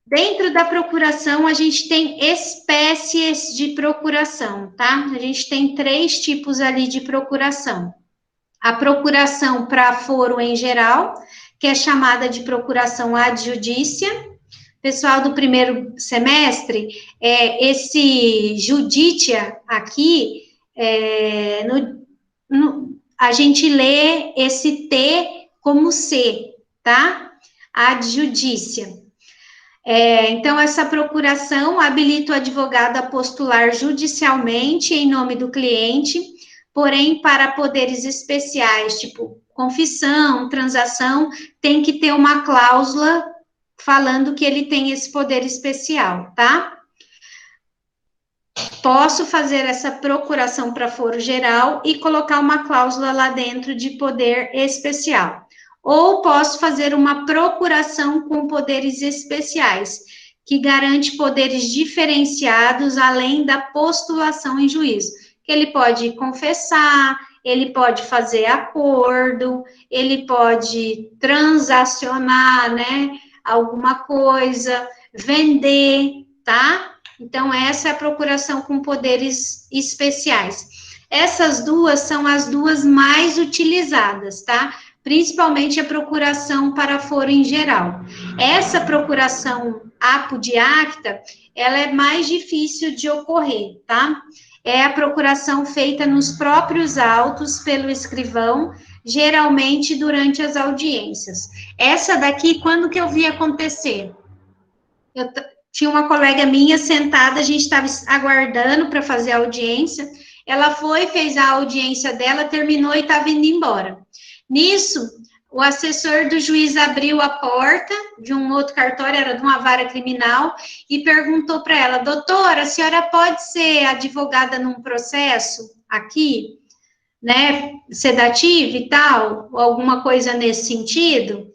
Dentro da procuração, a gente tem espécies de procuração, tá? A gente tem 3 tipos ali de procuração. A procuração para foro em geral, que é chamada de procuração adjudícia. Pessoal do primeiro semestre, esse judicia aqui, a gente lê esse T como C, tá? Adjudícia. Então, essa procuração habilita o advogado a postular judicialmente em nome do cliente, porém, para poderes especiais, tipo confissão, transação, tem que ter uma cláusula falando que ele tem esse poder especial, tá? Posso fazer essa procuração para foro geral e colocar uma cláusula lá dentro de poder especial. ou posso fazer uma procuração com poderes especiais, que garante poderes diferenciados além da postulação em juízo. Que ele pode confessar, ele pode fazer acordo, ele pode transacionar, né, alguma coisa, vender, tá? Então, essa é a procuração com poderes especiais. Essas duas são as duas mais utilizadas, tá? Principalmente a procuração para foro em geral. Essa procuração apodiacta, ela é mais difícil de ocorrer, tá? É a procuração feita nos próprios autos pelo escrivão, geralmente durante as audiências. Essa daqui, quando que eu vi acontecer? Tinha uma colega minha sentada, a gente estava aguardando para fazer a audiência, ela foi, fez a audiência dela, terminou e estava indo embora. Nisso, o assessor do juiz abriu a porta de um outro cartório, era de uma vara criminal, e perguntou para ela, doutora, a senhora pode ser advogada num processo aqui, né, sedativo e tal, ou alguma coisa nesse sentido?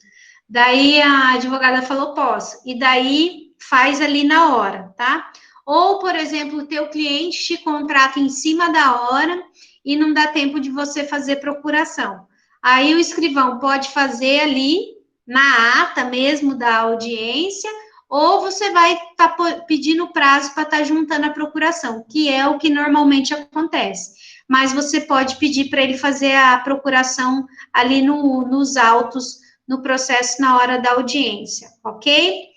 Daí a advogada falou, posso. E daí faz ali na hora, tá? Ou, por exemplo, o teu cliente te contrata em cima da hora e não dá tempo de você fazer procuração. Aí o escrivão pode fazer ali, na ata mesmo da audiência, ou você vai estar pedindo prazo para estar juntando a procuração, que é o que normalmente acontece. Mas você pode pedir para ele fazer a procuração ali nos autos, no processo na hora da audiência, ok?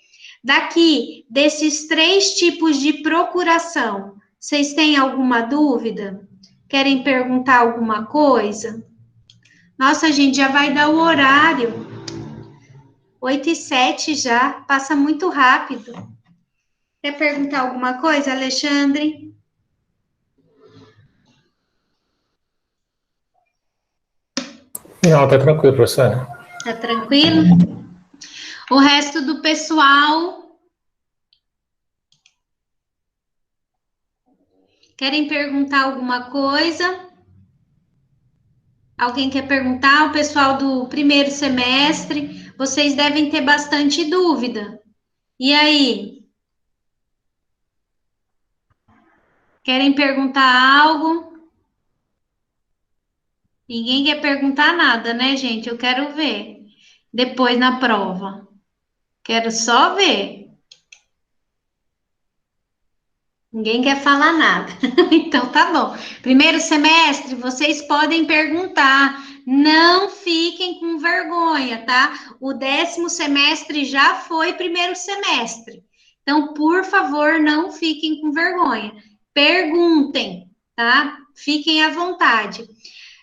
Daqui, desses 3 tipos de procuração, vocês têm alguma dúvida? Querem perguntar alguma coisa? Nossa, gente, já vai dar o horário. 8h07 já, passa muito rápido. Quer perguntar alguma coisa, Alexandre? Não, tá tranquilo, professora. Tá tranquilo? O resto do pessoal... Querem perguntar alguma coisa? Alguém quer perguntar? O pessoal do primeiro semestre, vocês devem ter bastante dúvida. E aí? Querem perguntar algo? Ninguém quer perguntar nada, né, gente? Eu quero ver. Depois na prova. Quero só ver. Ninguém quer falar nada. Então, tá bom. Primeiro semestre, vocês podem perguntar. Não fiquem com vergonha, tá? O 10º semestre já foi primeiro semestre. Então, por favor, não fiquem com vergonha. Perguntem, tá? Fiquem à vontade.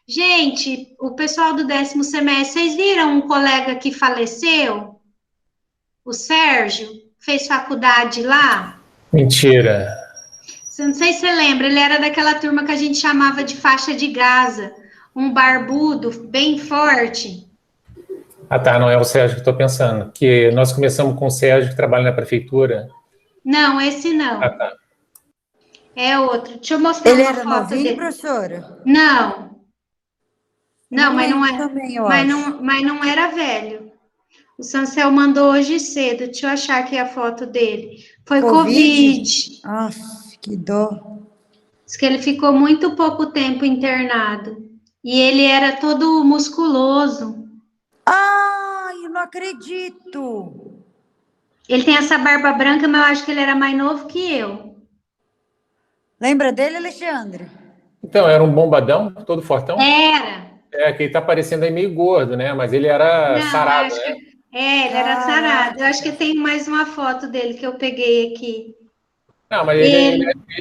Gente, o pessoal do 10º semestre, vocês viram um colega que faleceu? O Sérgio? Fez faculdade lá? Mentira. Não sei se você lembra, ele era daquela turma que a gente chamava de faixa de Gaza, um barbudo bem forte. Ah, tá, não é o Sérgio que eu estou pensando, que nós começamos com o Sérgio, que trabalha na prefeitura. Não, esse não. Ah, tá. É outro. Deixa eu mostrar Ele uma era foto novinho, dele. professora? Não. Não, mas não é. Também, eu acho. Mas não era velho. O Sancel mandou hoje cedo. Deixa eu achar aqui a foto dele. Foi Covid. Nossa, que dó. Diz que ele ficou muito pouco tempo internado. E ele era todo musculoso. Ai, eu não acredito. Ele tem essa barba branca, mas eu acho que ele era mais novo que eu. Lembra dele, Alexandre? Então, era um bombadão, todo fortão? Era. É, que ele tá parecendo aí meio gordo, né? Mas ele era Não, sarado, eu acho né? que... ele era sarado. Eu acho que tem mais uma foto dele que eu peguei aqui. Não, mas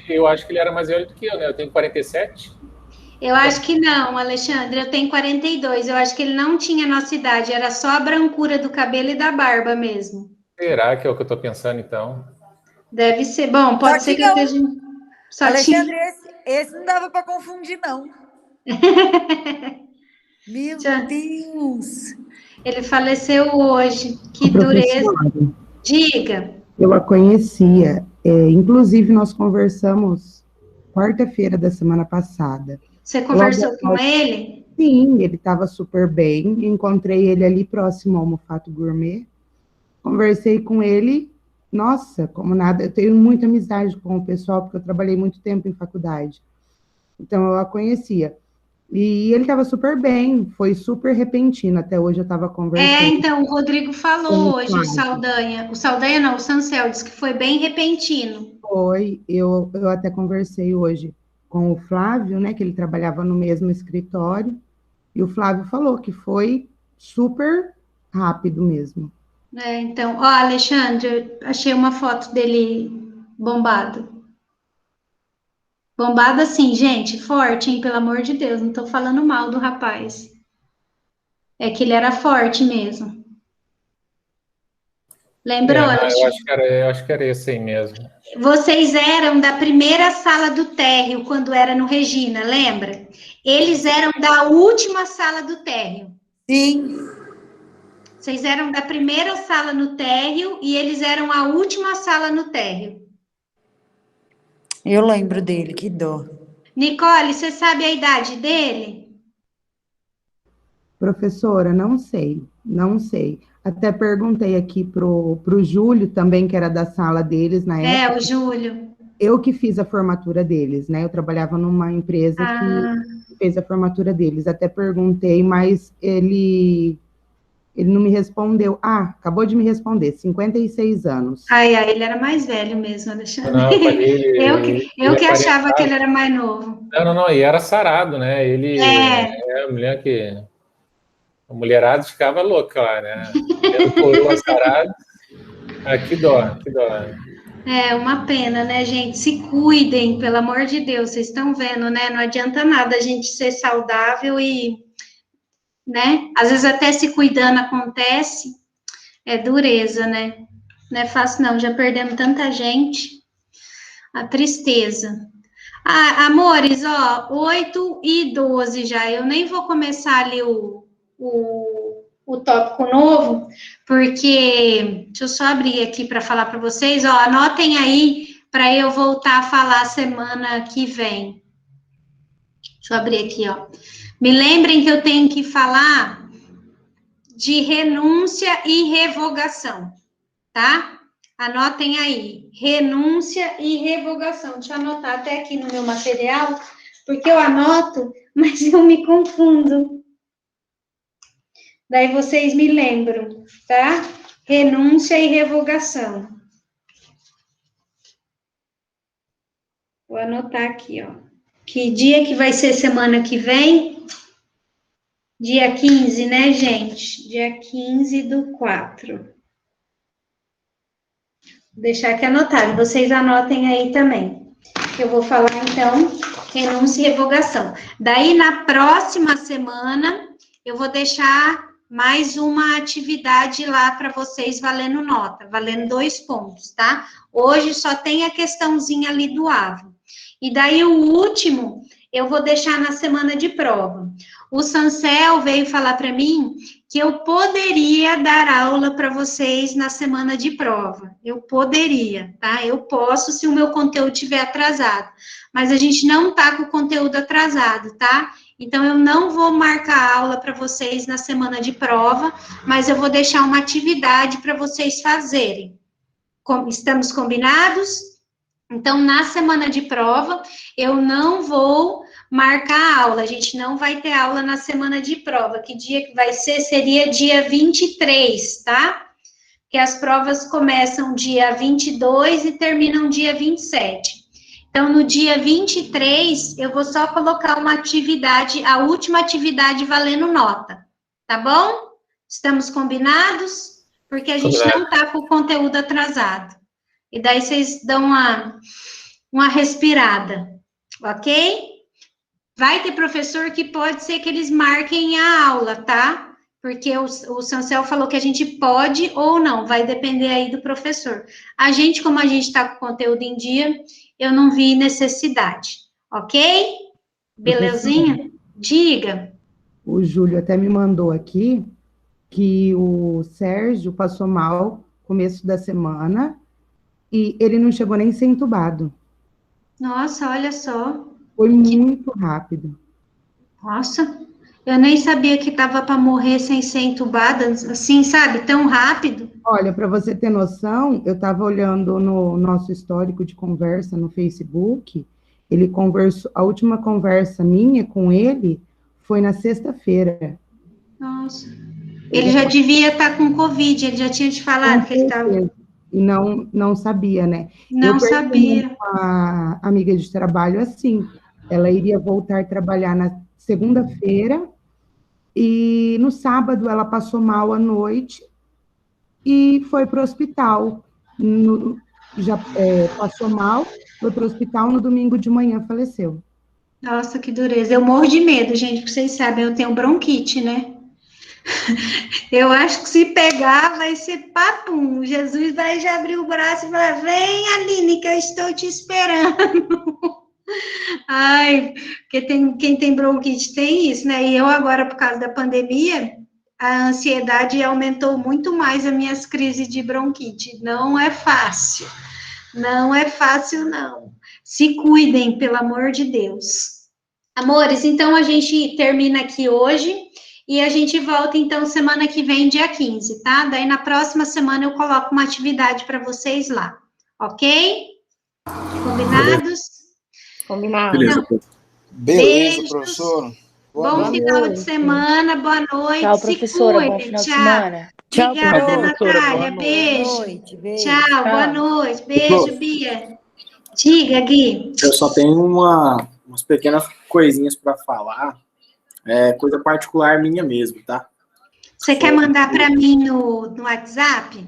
eu acho que ele era mais velho do que eu, né? Eu tenho 47. Eu acho que não, Alexandre. Eu tenho 42. Eu acho que ele não tinha nossa idade. Era só a brancura do cabelo e da barba mesmo. Será que é o que eu tô pensando, então? Deve ser. Bom, pode ser que não. esteja... Só Alexandre, tinha... esse não dava para confundir, não. Meu Deus! Ele faleceu hoje. Que dureza. Diga. Eu a conhecia. Inclusive, nós conversamos quarta-feira da semana passada. Você conversou com ele? Sim, ele estava super bem. Encontrei ele ali próximo ao Mufato Gourmet. Conversei com ele. Nossa, como nada. Eu tenho muita amizade com o pessoal, porque eu trabalhei muito tempo em faculdade. Então, eu a conhecia. E ele estava super bem, foi super repentino. Até hoje eu estava conversando Então, o Rodrigo com falou o hoje, Flávio. O Saldanha não, o Sancel, disse que foi bem repentino. Eu até conversei hoje com o Flávio, né, que ele trabalhava no mesmo escritório, e o Flávio falou que foi super rápido mesmo. Então, ó, Alexandre, eu achei uma foto dele bombado. Bombado assim, gente, forte, hein? Pelo amor de Deus, não tô falando mal do rapaz. É que ele era forte mesmo. Lembrou, Não, Alexandre? eu acho que era esse aí mesmo. Vocês eram da primeira sala do térreo, quando era no Regina, lembra? Eles eram da última sala do térreo. Sim, Vocês eram da primeira sala no térreo e eles eram a última sala no térreo. eu lembro dele, que dó. Nicole, você sabe a idade dele? Professora, não sei, não sei. Até perguntei aqui pro Júlio também, que era da sala deles na É, época, o Júlio. eu que fiz a formatura deles, né? Eu trabalhava numa empresa que Ah, fez a formatura deles. Até perguntei, mas ele não me respondeu. Ah, acabou de me responder, 56 anos. ele era mais velho mesmo, Alexandre. Não, eu falei, Eu ele que achava que aparentava. ele era mais novo. Não, e era sarado, né? Ele É, é a mulher que. A mulherada ficava louca lá, né? Vendo coroa sarado. Ah, que dó, que dó. uma pena, né, gente? Se cuidem, pelo amor de Deus, vocês estão vendo, né? Não adianta nada a gente ser saudável e, né? Às vezes até se cuidando acontece, é dureza, né? Não é fácil, não. Já perdemos tanta gente. A tristeza. Ah, amores, ó, 8:12 já. Eu nem vou começar ali o tópico novo, porque deixa eu só abrir aqui para falar para vocês, ó, anotem aí para eu voltar a falar semana que vem. Deixa eu abrir aqui, ó. Me lembrem que eu tenho que falar de renúncia e revogação, tá? Anotem aí, renúncia e revogação. Deixa eu anotar até aqui no meu material, porque eu anoto, mas eu me confundo. Daí vocês me lembram, tá? Renúncia e revogação. Vou anotar aqui, ó. Que dia que vai ser semana que vem? Dia 15, né, gente? Dia 15/4. Vou deixar aqui anotado. Vocês anotem aí também. Eu vou falar, então, renúncia e revogação. Daí, na próxima semana, eu vou deixar mais uma atividade lá para vocês valendo nota, valendo 2 pontos, tá? Hoje só tem a questãozinha ali do AVO. E daí, o último, eu vou deixar na semana de prova. O Sancel veio falar para mim que eu poderia dar aula para vocês na semana de prova. Eu poderia, tá? Eu posso se o meu conteúdo estiver atrasado. Mas a gente não está com o conteúdo atrasado, tá? Então, eu não vou marcar aula para vocês na semana de prova, mas eu vou deixar uma atividade para vocês fazerem. Estamos combinados? Então, na semana de prova, eu não vou marcar a aula, a gente não vai ter aula na semana de prova. Que dia que vai ser? Seria dia 23, tá? Que as provas começam dia 22 e terminam dia 27. Então, no dia 23, eu vou só colocar uma atividade, a última atividade valendo nota, tá bom? Estamos combinados? Porque a gente não tá com o conteúdo atrasado. E daí vocês dão uma respirada, ok? Vai ter professor que pode ser que eles marquem a aula, tá? Porque o Sancel falou que a gente pode ou não, vai depender aí do professor. A gente, como a gente está com o conteúdo em dia, eu não vi necessidade, ok? Belezinha? Diga. O Júlio até me mandou aqui que o Sérgio passou mal começo da semana e ele não chegou nem a ser entubado. Nossa, olha só. Foi muito rápido. Nossa. Eu nem sabia que estava para morrer sem ser entubada, assim, sabe? Tão rápido. Olha, para você ter noção, eu estava olhando no nosso histórico de conversa no Facebook, ele conversou, a última conversa minha com ele foi na sexta-feira. Nossa. Ele já devia estar com Covid, ele já tinha te falado que ele estava... E não sabia, né? Não Eu perguntei sabia. a amiga de trabalho assim, ela iria voltar a trabalhar na segunda-feira e no sábado ela passou mal à noite e foi para o hospital. Passou mal, foi para o hospital, no domingo de manhã faleceu. Nossa, que dureza. Eu morro de medo, gente, porque vocês sabem, eu tenho bronquite, né? Eu acho que se pegar vai ser papum. Jesus vai já abrir o braço e falar: vem, Aline, que eu estou te esperando. Ai, porque quem tem bronquite tem isso, né? E eu agora, por causa da pandemia, a ansiedade aumentou muito mais as minhas crises de bronquite. Não é fácil. Não é fácil, não. Se cuidem, pelo amor de Deus. Amores, então a gente termina aqui hoje e a gente volta, então, semana que vem, dia 15, tá? Daí, na próxima semana, eu coloco uma atividade para vocês lá, ok? Combinados? Combinado. Beleza, beleza, Beijos. professor. Bom final de semana, boa noite. Tchau, Se professora. cuidem. Bom final de Tchau. semana. Tchau, Obrigada, professora. Natália. Beijo. Boa noite, beijo. Tchau, boa noite. Beijo, Bia. Diga, Gui. Eu só tenho umas pequenas coisinhas para falar, coisa particular minha mesmo, tá? Você quer mandar para mim no WhatsApp?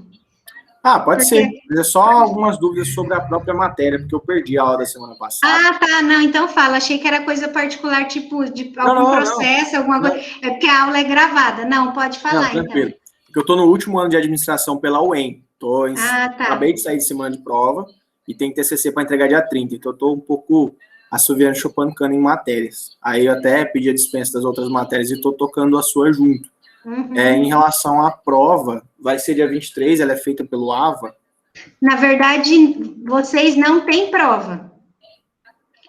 Ah, pode ser. Mas é só algumas dúvidas sobre a própria matéria, porque eu perdi a aula da semana passada. Ah, tá. Não, então fala. Achei que era coisa particular, tipo, de algum processo, alguma coisa. É porque a aula é gravada. Não, pode falar, tranquilo. então. Porque eu tô no último ano de administração pela UEM. Tá. Acabei de sair de semana de prova e tem TCC para entregar dia 30. Então eu tô um pouco assoviando, chupando cano em matérias. Aí eu até pedi a dispensa das outras matérias e tô tocando a sua junto. Uhum. Em relação à prova, vai ser dia 23, ela é feita pelo AVA. Na verdade, vocês não têm prova.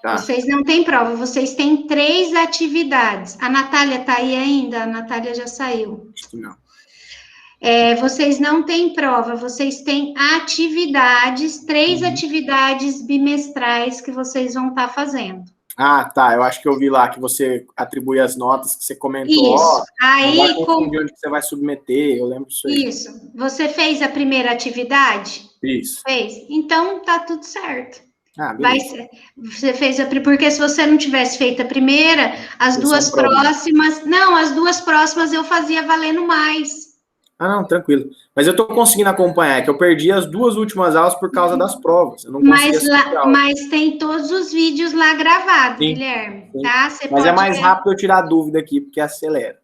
Tá. Vocês não têm prova, vocês têm 3 atividades. A Natália tá aí ainda? A Natália já saiu. Acho que não. Vocês não têm prova, vocês têm atividades, 3 atividades bimestrais que vocês vão estar fazendo. Ah, tá. Eu acho que eu vi lá que você atribui as notas que você comentou. Isso. Aí, não vai confundir onde você vai submeter. Eu lembro disso aí. Isso. Você fez a primeira atividade? Isso. Fez. Então, tá tudo certo. Ah, beleza. Você fez porque se você não tivesse feito a primeira, as duas próximas... Não, as duas próximas eu fazia valendo mais. Ah, não, tranquilo. Mas eu tô conseguindo acompanhar, que eu perdi as 2 últimas aulas por causa das provas. Eu não mas tem todos os vídeos lá gravados, sim, Guilherme, sim. Tá? Mas é mais rápido eu tirar a dúvida aqui, porque acelera.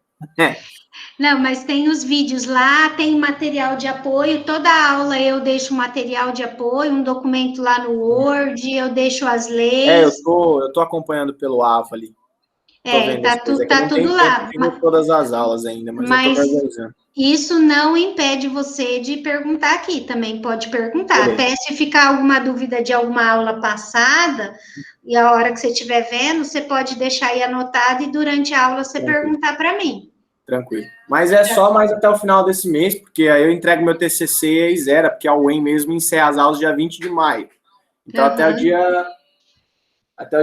Não, mas tem os vídeos lá, tem material de apoio, toda aula eu deixo material de apoio, um documento lá no Word, eu deixo as leis. Eu tô acompanhando pelo AVA ali. Tá tudo lá. Não todas as aulas ainda, mas eu tô organizando. Isso não impede você de perguntar aqui, também pode perguntar. Até se ficar alguma dúvida de alguma aula passada, e a hora que você estiver vendo, você pode deixar aí anotado e durante a aula você perguntar para mim. Tranquilo. Mas é só mais até o final desse mês, porque aí eu entrego meu TCC e zero, porque a UEM mesmo encerra as aulas dia 20 de maio. Então até o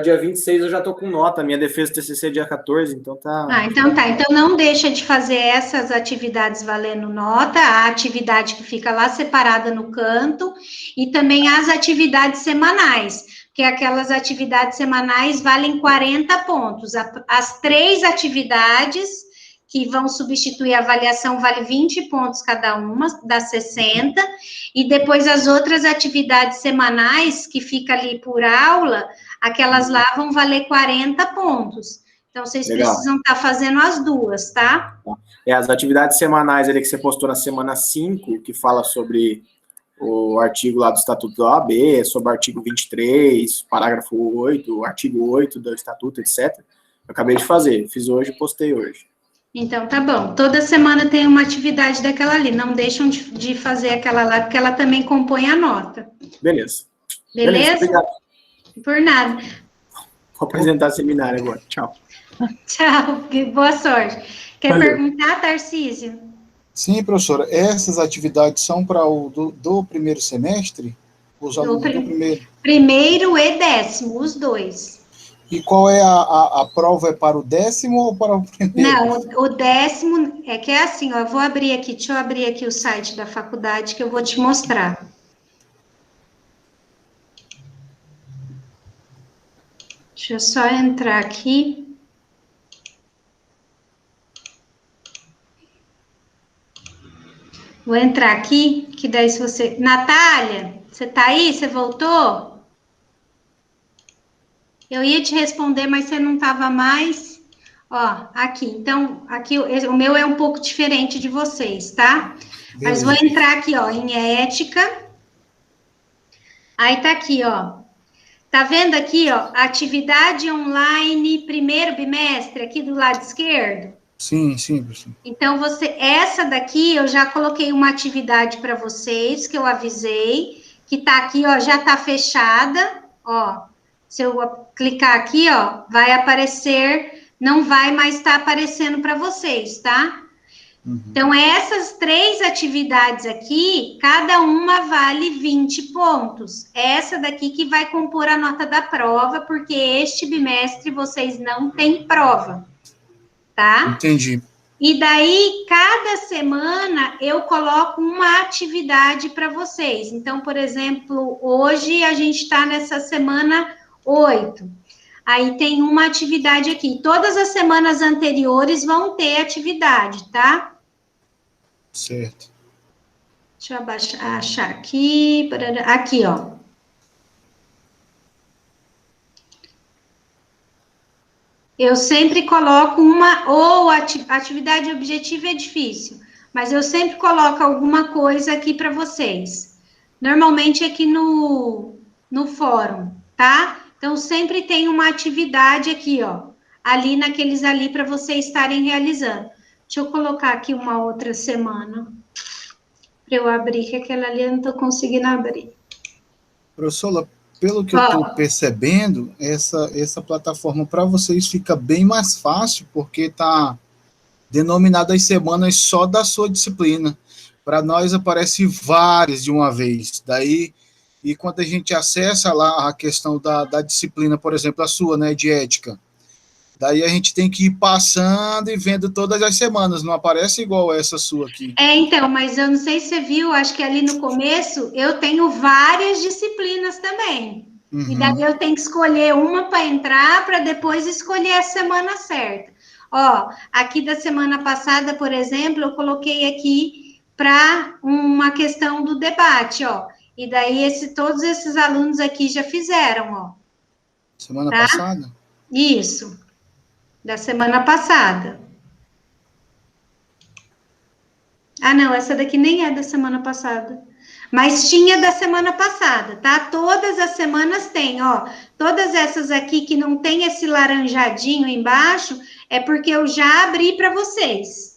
dia 26 eu já tô com nota. Minha defesa TCC é dia 14, então tá... Então tá. Então não deixa de fazer essas atividades valendo nota, a atividade que fica lá separada no canto, e também as atividades semanais, porque aquelas atividades semanais valem 40 pontos. As 3 atividades que vão substituir a avaliação vale 20 pontos cada uma, dá 60, e depois as outras atividades semanais, que fica ali por aula, aquelas lá vão valer 40 pontos. Então, vocês precisam estar fazendo as 2, tá? As atividades semanais ali que você postou na semana 5, que fala sobre o artigo lá do Estatuto da OAB, sobre o artigo 23, parágrafo 8, artigo 8 do Estatuto, etc. Eu acabei de fazer, fiz hoje e postei hoje. Então, tá bom. Toda semana tem uma atividade daquela ali. Não deixam de fazer aquela lá, porque ela também compõe a nota. Beleza. Beleza? Obrigado. Por nada. Vou apresentar o seminário agora. Tchau. Tchau, boa sorte. Quer Valeu. perguntar, Tarcísio? Sim, professora, essas atividades são para o do primeiro semestre? Os alunos do primeiro? Primeiro e 10º, os dois. E qual é a prova? É para o 10º ou para o primeiro? Não, o 10º, é que é assim, ó, eu vou abrir aqui, deixa eu abrir aqui o site da faculdade que eu vou te mostrar. Deixa eu só entrar aqui. Vou entrar aqui, que daí se você... Natália, você tá aí? Você voltou? Eu ia te responder, mas você não estava mais. Ó, aqui. Então, aqui o meu é um pouco diferente de vocês, tá? Mas vou Beleza. entrar aqui, ó, em ética. Aí tá aqui, ó. Tá vendo aqui, ó, atividade online, primeiro bimestre, aqui do lado esquerdo? Sim, professor. Então, essa daqui, eu já coloquei uma atividade para vocês, que eu avisei, que tá aqui, ó, já tá fechada, ó. Se eu clicar aqui, ó, vai aparecer, não vai mais estar aparecendo para vocês, tá? Então, essas 3 atividades aqui, cada uma vale 20 pontos. Essa daqui que vai compor a nota da prova, porque este bimestre vocês não têm prova, tá? Entendi. E daí, cada semana, eu coloco uma atividade para vocês. Então, por exemplo, hoje a gente está nessa semana 8. Aí tem uma atividade aqui. Todas as semanas anteriores vão ter atividade, tá? Certo. Deixa eu achar aqui. Aqui, ó. Eu sempre coloco atividade objetiva é difícil, mas eu sempre coloco alguma coisa aqui para vocês. Normalmente aqui no fórum, tá? Então, sempre tem uma atividade aqui, ó. Ali naqueles ali para vocês estarem realizando. Deixa eu colocar aqui uma outra semana para eu abrir, que aquela ali eu não estou conseguindo abrir. Professora, pelo que eu estou percebendo, essa plataforma para vocês fica bem mais fácil, porque está denominada as semanas só da sua disciplina. Para nós aparece várias de uma vez. Daí, e quando a gente acessa lá a questão da disciplina, por exemplo, a sua, né, de ética, daí a gente tem que ir passando e vendo todas as semanas, não aparece igual essa sua aqui. Então, mas eu não sei se você viu, acho que ali no começo eu tenho várias disciplinas também. E daí eu tenho que escolher uma para entrar, para depois escolher a semana certa. Ó, aqui da semana passada, por exemplo, eu coloquei aqui para uma questão do debate, ó. E daí todos esses alunos aqui já fizeram, ó. Semana passada? Isso, da semana passada. Ah, não, essa daqui nem é da semana passada. Mas tinha da semana passada, tá? Todas as semanas tem, ó. Todas essas aqui que não tem esse laranjadinho embaixo, é porque eu já abri para vocês.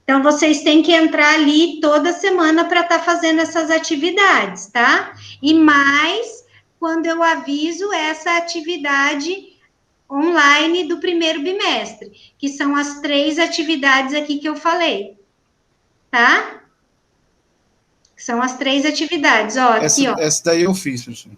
Então, vocês têm que entrar ali toda semana para estar fazendo essas atividades, tá? E mais quando eu aviso essa atividade online do primeiro bimestre, que são as 3 atividades aqui que eu falei. Tá? São as 3 atividades, ó, aqui, ó. Essa daí eu fiz, professor.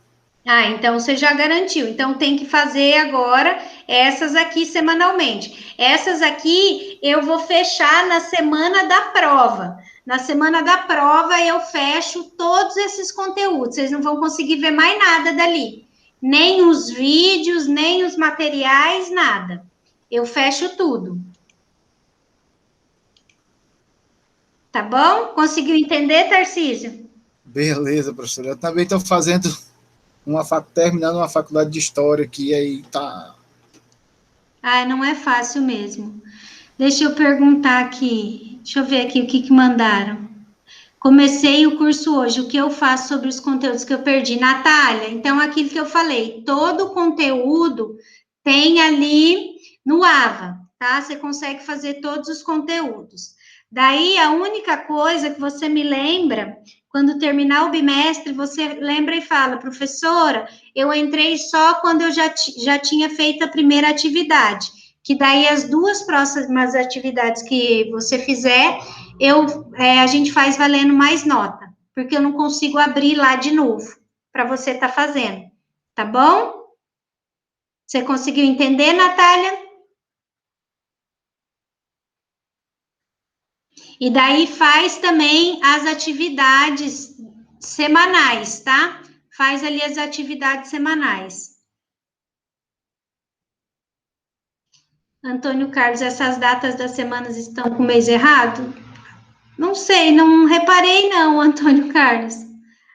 Ah, então você já garantiu. Então tem que fazer agora essas aqui semanalmente. Essas aqui eu vou fechar na semana da prova. Na semana da prova eu fecho todos esses conteúdos. Vocês não vão conseguir ver mais nada dali. Nem os vídeos, nem os materiais, nada. Eu fecho tudo. Tá bom? Conseguiu entender, Tarcísio? Beleza, professora. Eu também estou fazendo terminando uma faculdade de História aqui, aí tá... Ah, não é fácil mesmo. Deixa eu perguntar aqui. Deixa eu ver aqui o que mandaram. Comecei o curso hoje. O que eu faço sobre os conteúdos que eu perdi? Natália, então aquilo que eu falei, todo o conteúdo tem ali no AVA, tá? Você consegue fazer todos os conteúdos. Daí, a única coisa que você me lembra, quando terminar o bimestre, você lembra e fala, professora, eu entrei só quando eu já tinha feito a primeira atividade. que daí as duas próximas atividades que você fizer, a gente faz valendo mais nota, porque eu não consigo abrir lá de novo, para você estar fazendo, tá bom? Você conseguiu entender, Natália? E daí faz também as atividades semanais, tá? Faz ali as atividades semanais. Antônio Carlos, essas datas das semanas estão com o mês errado? Não sei, não reparei não, Antônio Carlos.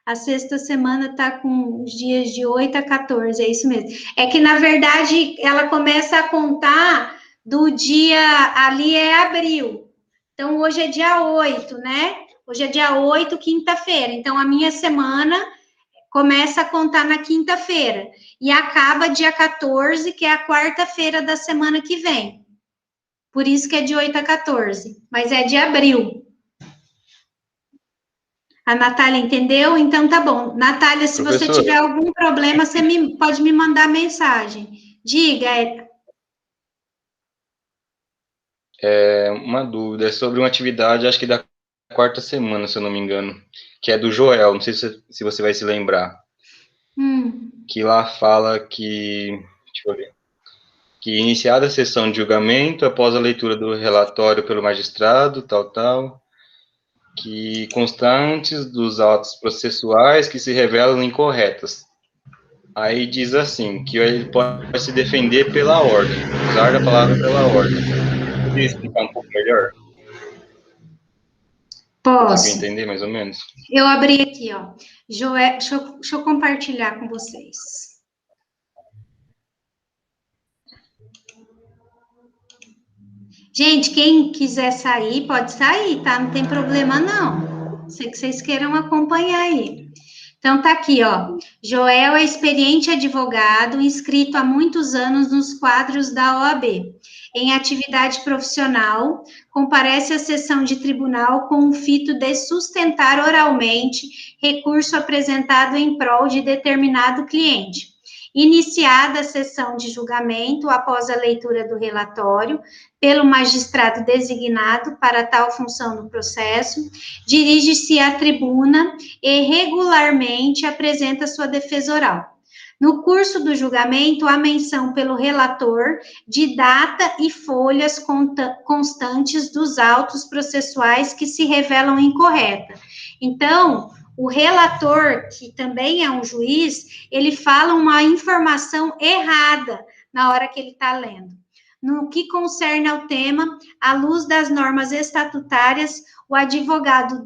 A sexta semana está com os dias de 8 a 14, é isso mesmo. É que, na verdade, ela começa a contar do dia, ali é abril. Então, hoje é dia 8, né? Hoje é dia 8, quinta-feira. Então, a minha semana começa a contar na quinta-feira. E acaba dia 14, que é a quarta-feira da semana que vem. Por isso que é de 8 a 14. Mas é de abril. A Natália entendeu? Então, tá bom. Natália, se você tiver algum problema, você pode me mandar mensagem. Diga, Uma dúvida sobre uma atividade, acho que da quarta semana, se eu não me engano, que é do Joel, não sei se você vai se lembrar. Que lá fala que, deixa eu ver, que iniciada a sessão de julgamento, após a leitura do relatório pelo magistrado, que constantes dos autos processuais que se revelam incorretas. Aí diz assim, que ele pode se defender pela ordem, usar a palavra pela ordem. Poderia explicar um pouco melhor? Posso. Conseguiu entender, mais ou menos? Eu abri aqui, ó. Joel, deixa eu compartilhar com vocês. Gente, quem quiser sair, pode sair, tá? Não tem problema, não. Sei que vocês queiram acompanhar aí. Então, tá aqui, ó. Joel é experiente advogado, inscrito há muitos anos nos quadros da OAB. Em atividade profissional, comparece à sessão de tribunal com o fito de sustentar oralmente recurso apresentado em prol de determinado cliente. Iniciada a sessão de julgamento, após a leitura do relatório, pelo magistrado designado para tal função no processo, dirige-se à tribuna e regularmente apresenta sua defesa oral. No curso do julgamento, há menção pelo relator de data e folhas constantes dos autos processuais que se revelam incorreta. Então, o relator, que também é um juiz, ele fala uma informação errada na hora que ele está lendo. No que concerne ao tema, à luz das normas estatutárias, o advogado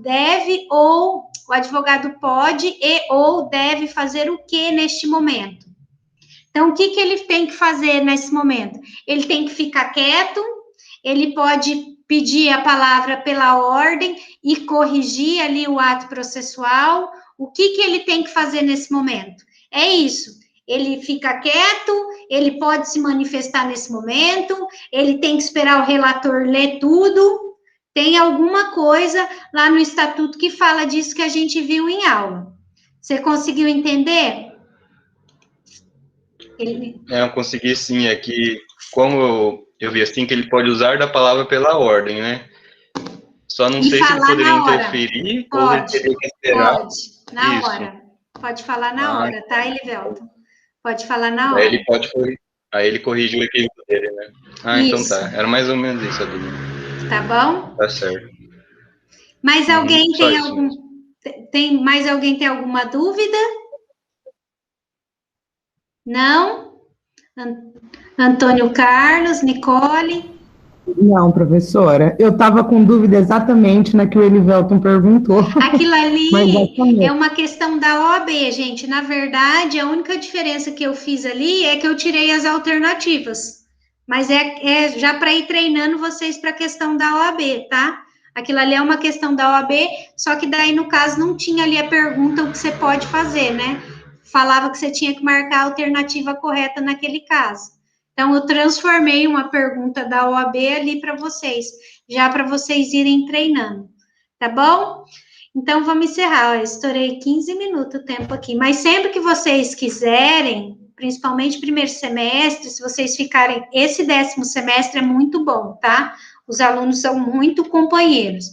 pode ou deve fazer o que neste momento? Então, o que ele tem que fazer nesse momento? Ele tem que ficar quieto, ele pode pedir a palavra pela ordem e corrigir ali o ato processual. O que ele tem que fazer nesse momento? É isso. Ele fica quieto, ele pode se manifestar nesse momento, ele tem que esperar o relator ler tudo. Tem alguma coisa lá no estatuto que fala disso que a gente viu em aula. Você conseguiu entender? Eu consegui sim, é que como eu vi assim, que ele pode usar da palavra pela ordem, né? Só não sei se ele poderia interferir ou ele teria que esperar. Pode, na hora. Pode falar na hora, tá, Elivelton? Pode falar na hora. Aí ele corrigiu o equívoco dele, né? Então tá. Era mais ou menos isso a dúvida. Tá bom? Tá certo. Mais alguém mais alguém tem alguma dúvida? Não? Antônio Carlos, Nicole? Não, professora. Eu estava com dúvida exatamente na que o Elivelton perguntou. Aquilo ali é uma questão da OAB, gente. Na verdade, a única diferença que eu fiz ali é que eu tirei as alternativas. Mas é já para ir treinando vocês para a questão da OAB, tá? Aquilo ali é uma questão da OAB, só que daí, no caso, não tinha ali a pergunta o que você pode fazer, né? Falava que você tinha que marcar a alternativa correta naquele caso. Então, eu transformei uma pergunta da OAB ali para vocês, já para vocês irem treinando, tá bom? Então, vamos encerrar. Eu estourei 15 minutos o tempo aqui, mas sempre que vocês quiserem, principalmente primeiro semestre, se vocês ficarem, esse 10º semestre é muito bom, tá? Os alunos são muito companheiros.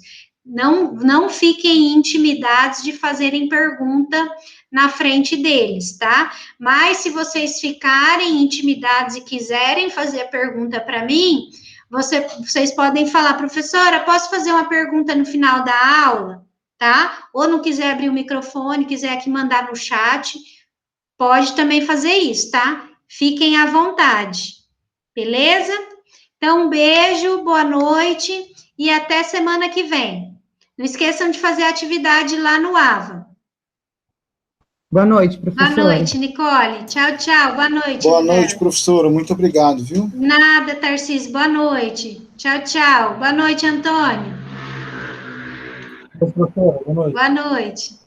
Não fiquem intimidados de fazerem pergunta na frente deles, tá? Mas se vocês ficarem intimidados e quiserem fazer a pergunta para mim, vocês podem falar, professora, posso fazer uma pergunta no final da aula, tá? Ou não quiser abrir o microfone, quiser aqui mandar no chat, pode também fazer isso, tá? Fiquem à vontade, beleza? Então, um beijo, boa noite e até semana que vem. Não esqueçam de fazer a atividade lá no AVA. Boa noite, professora. Boa noite, Nicole. Tchau, tchau. Boa noite. Boa noite, professora. Muito obrigado, viu? Nada, Tarcísio. Boa noite. Tchau, tchau. Boa noite, Antônio. Professora, boa noite. Boa noite.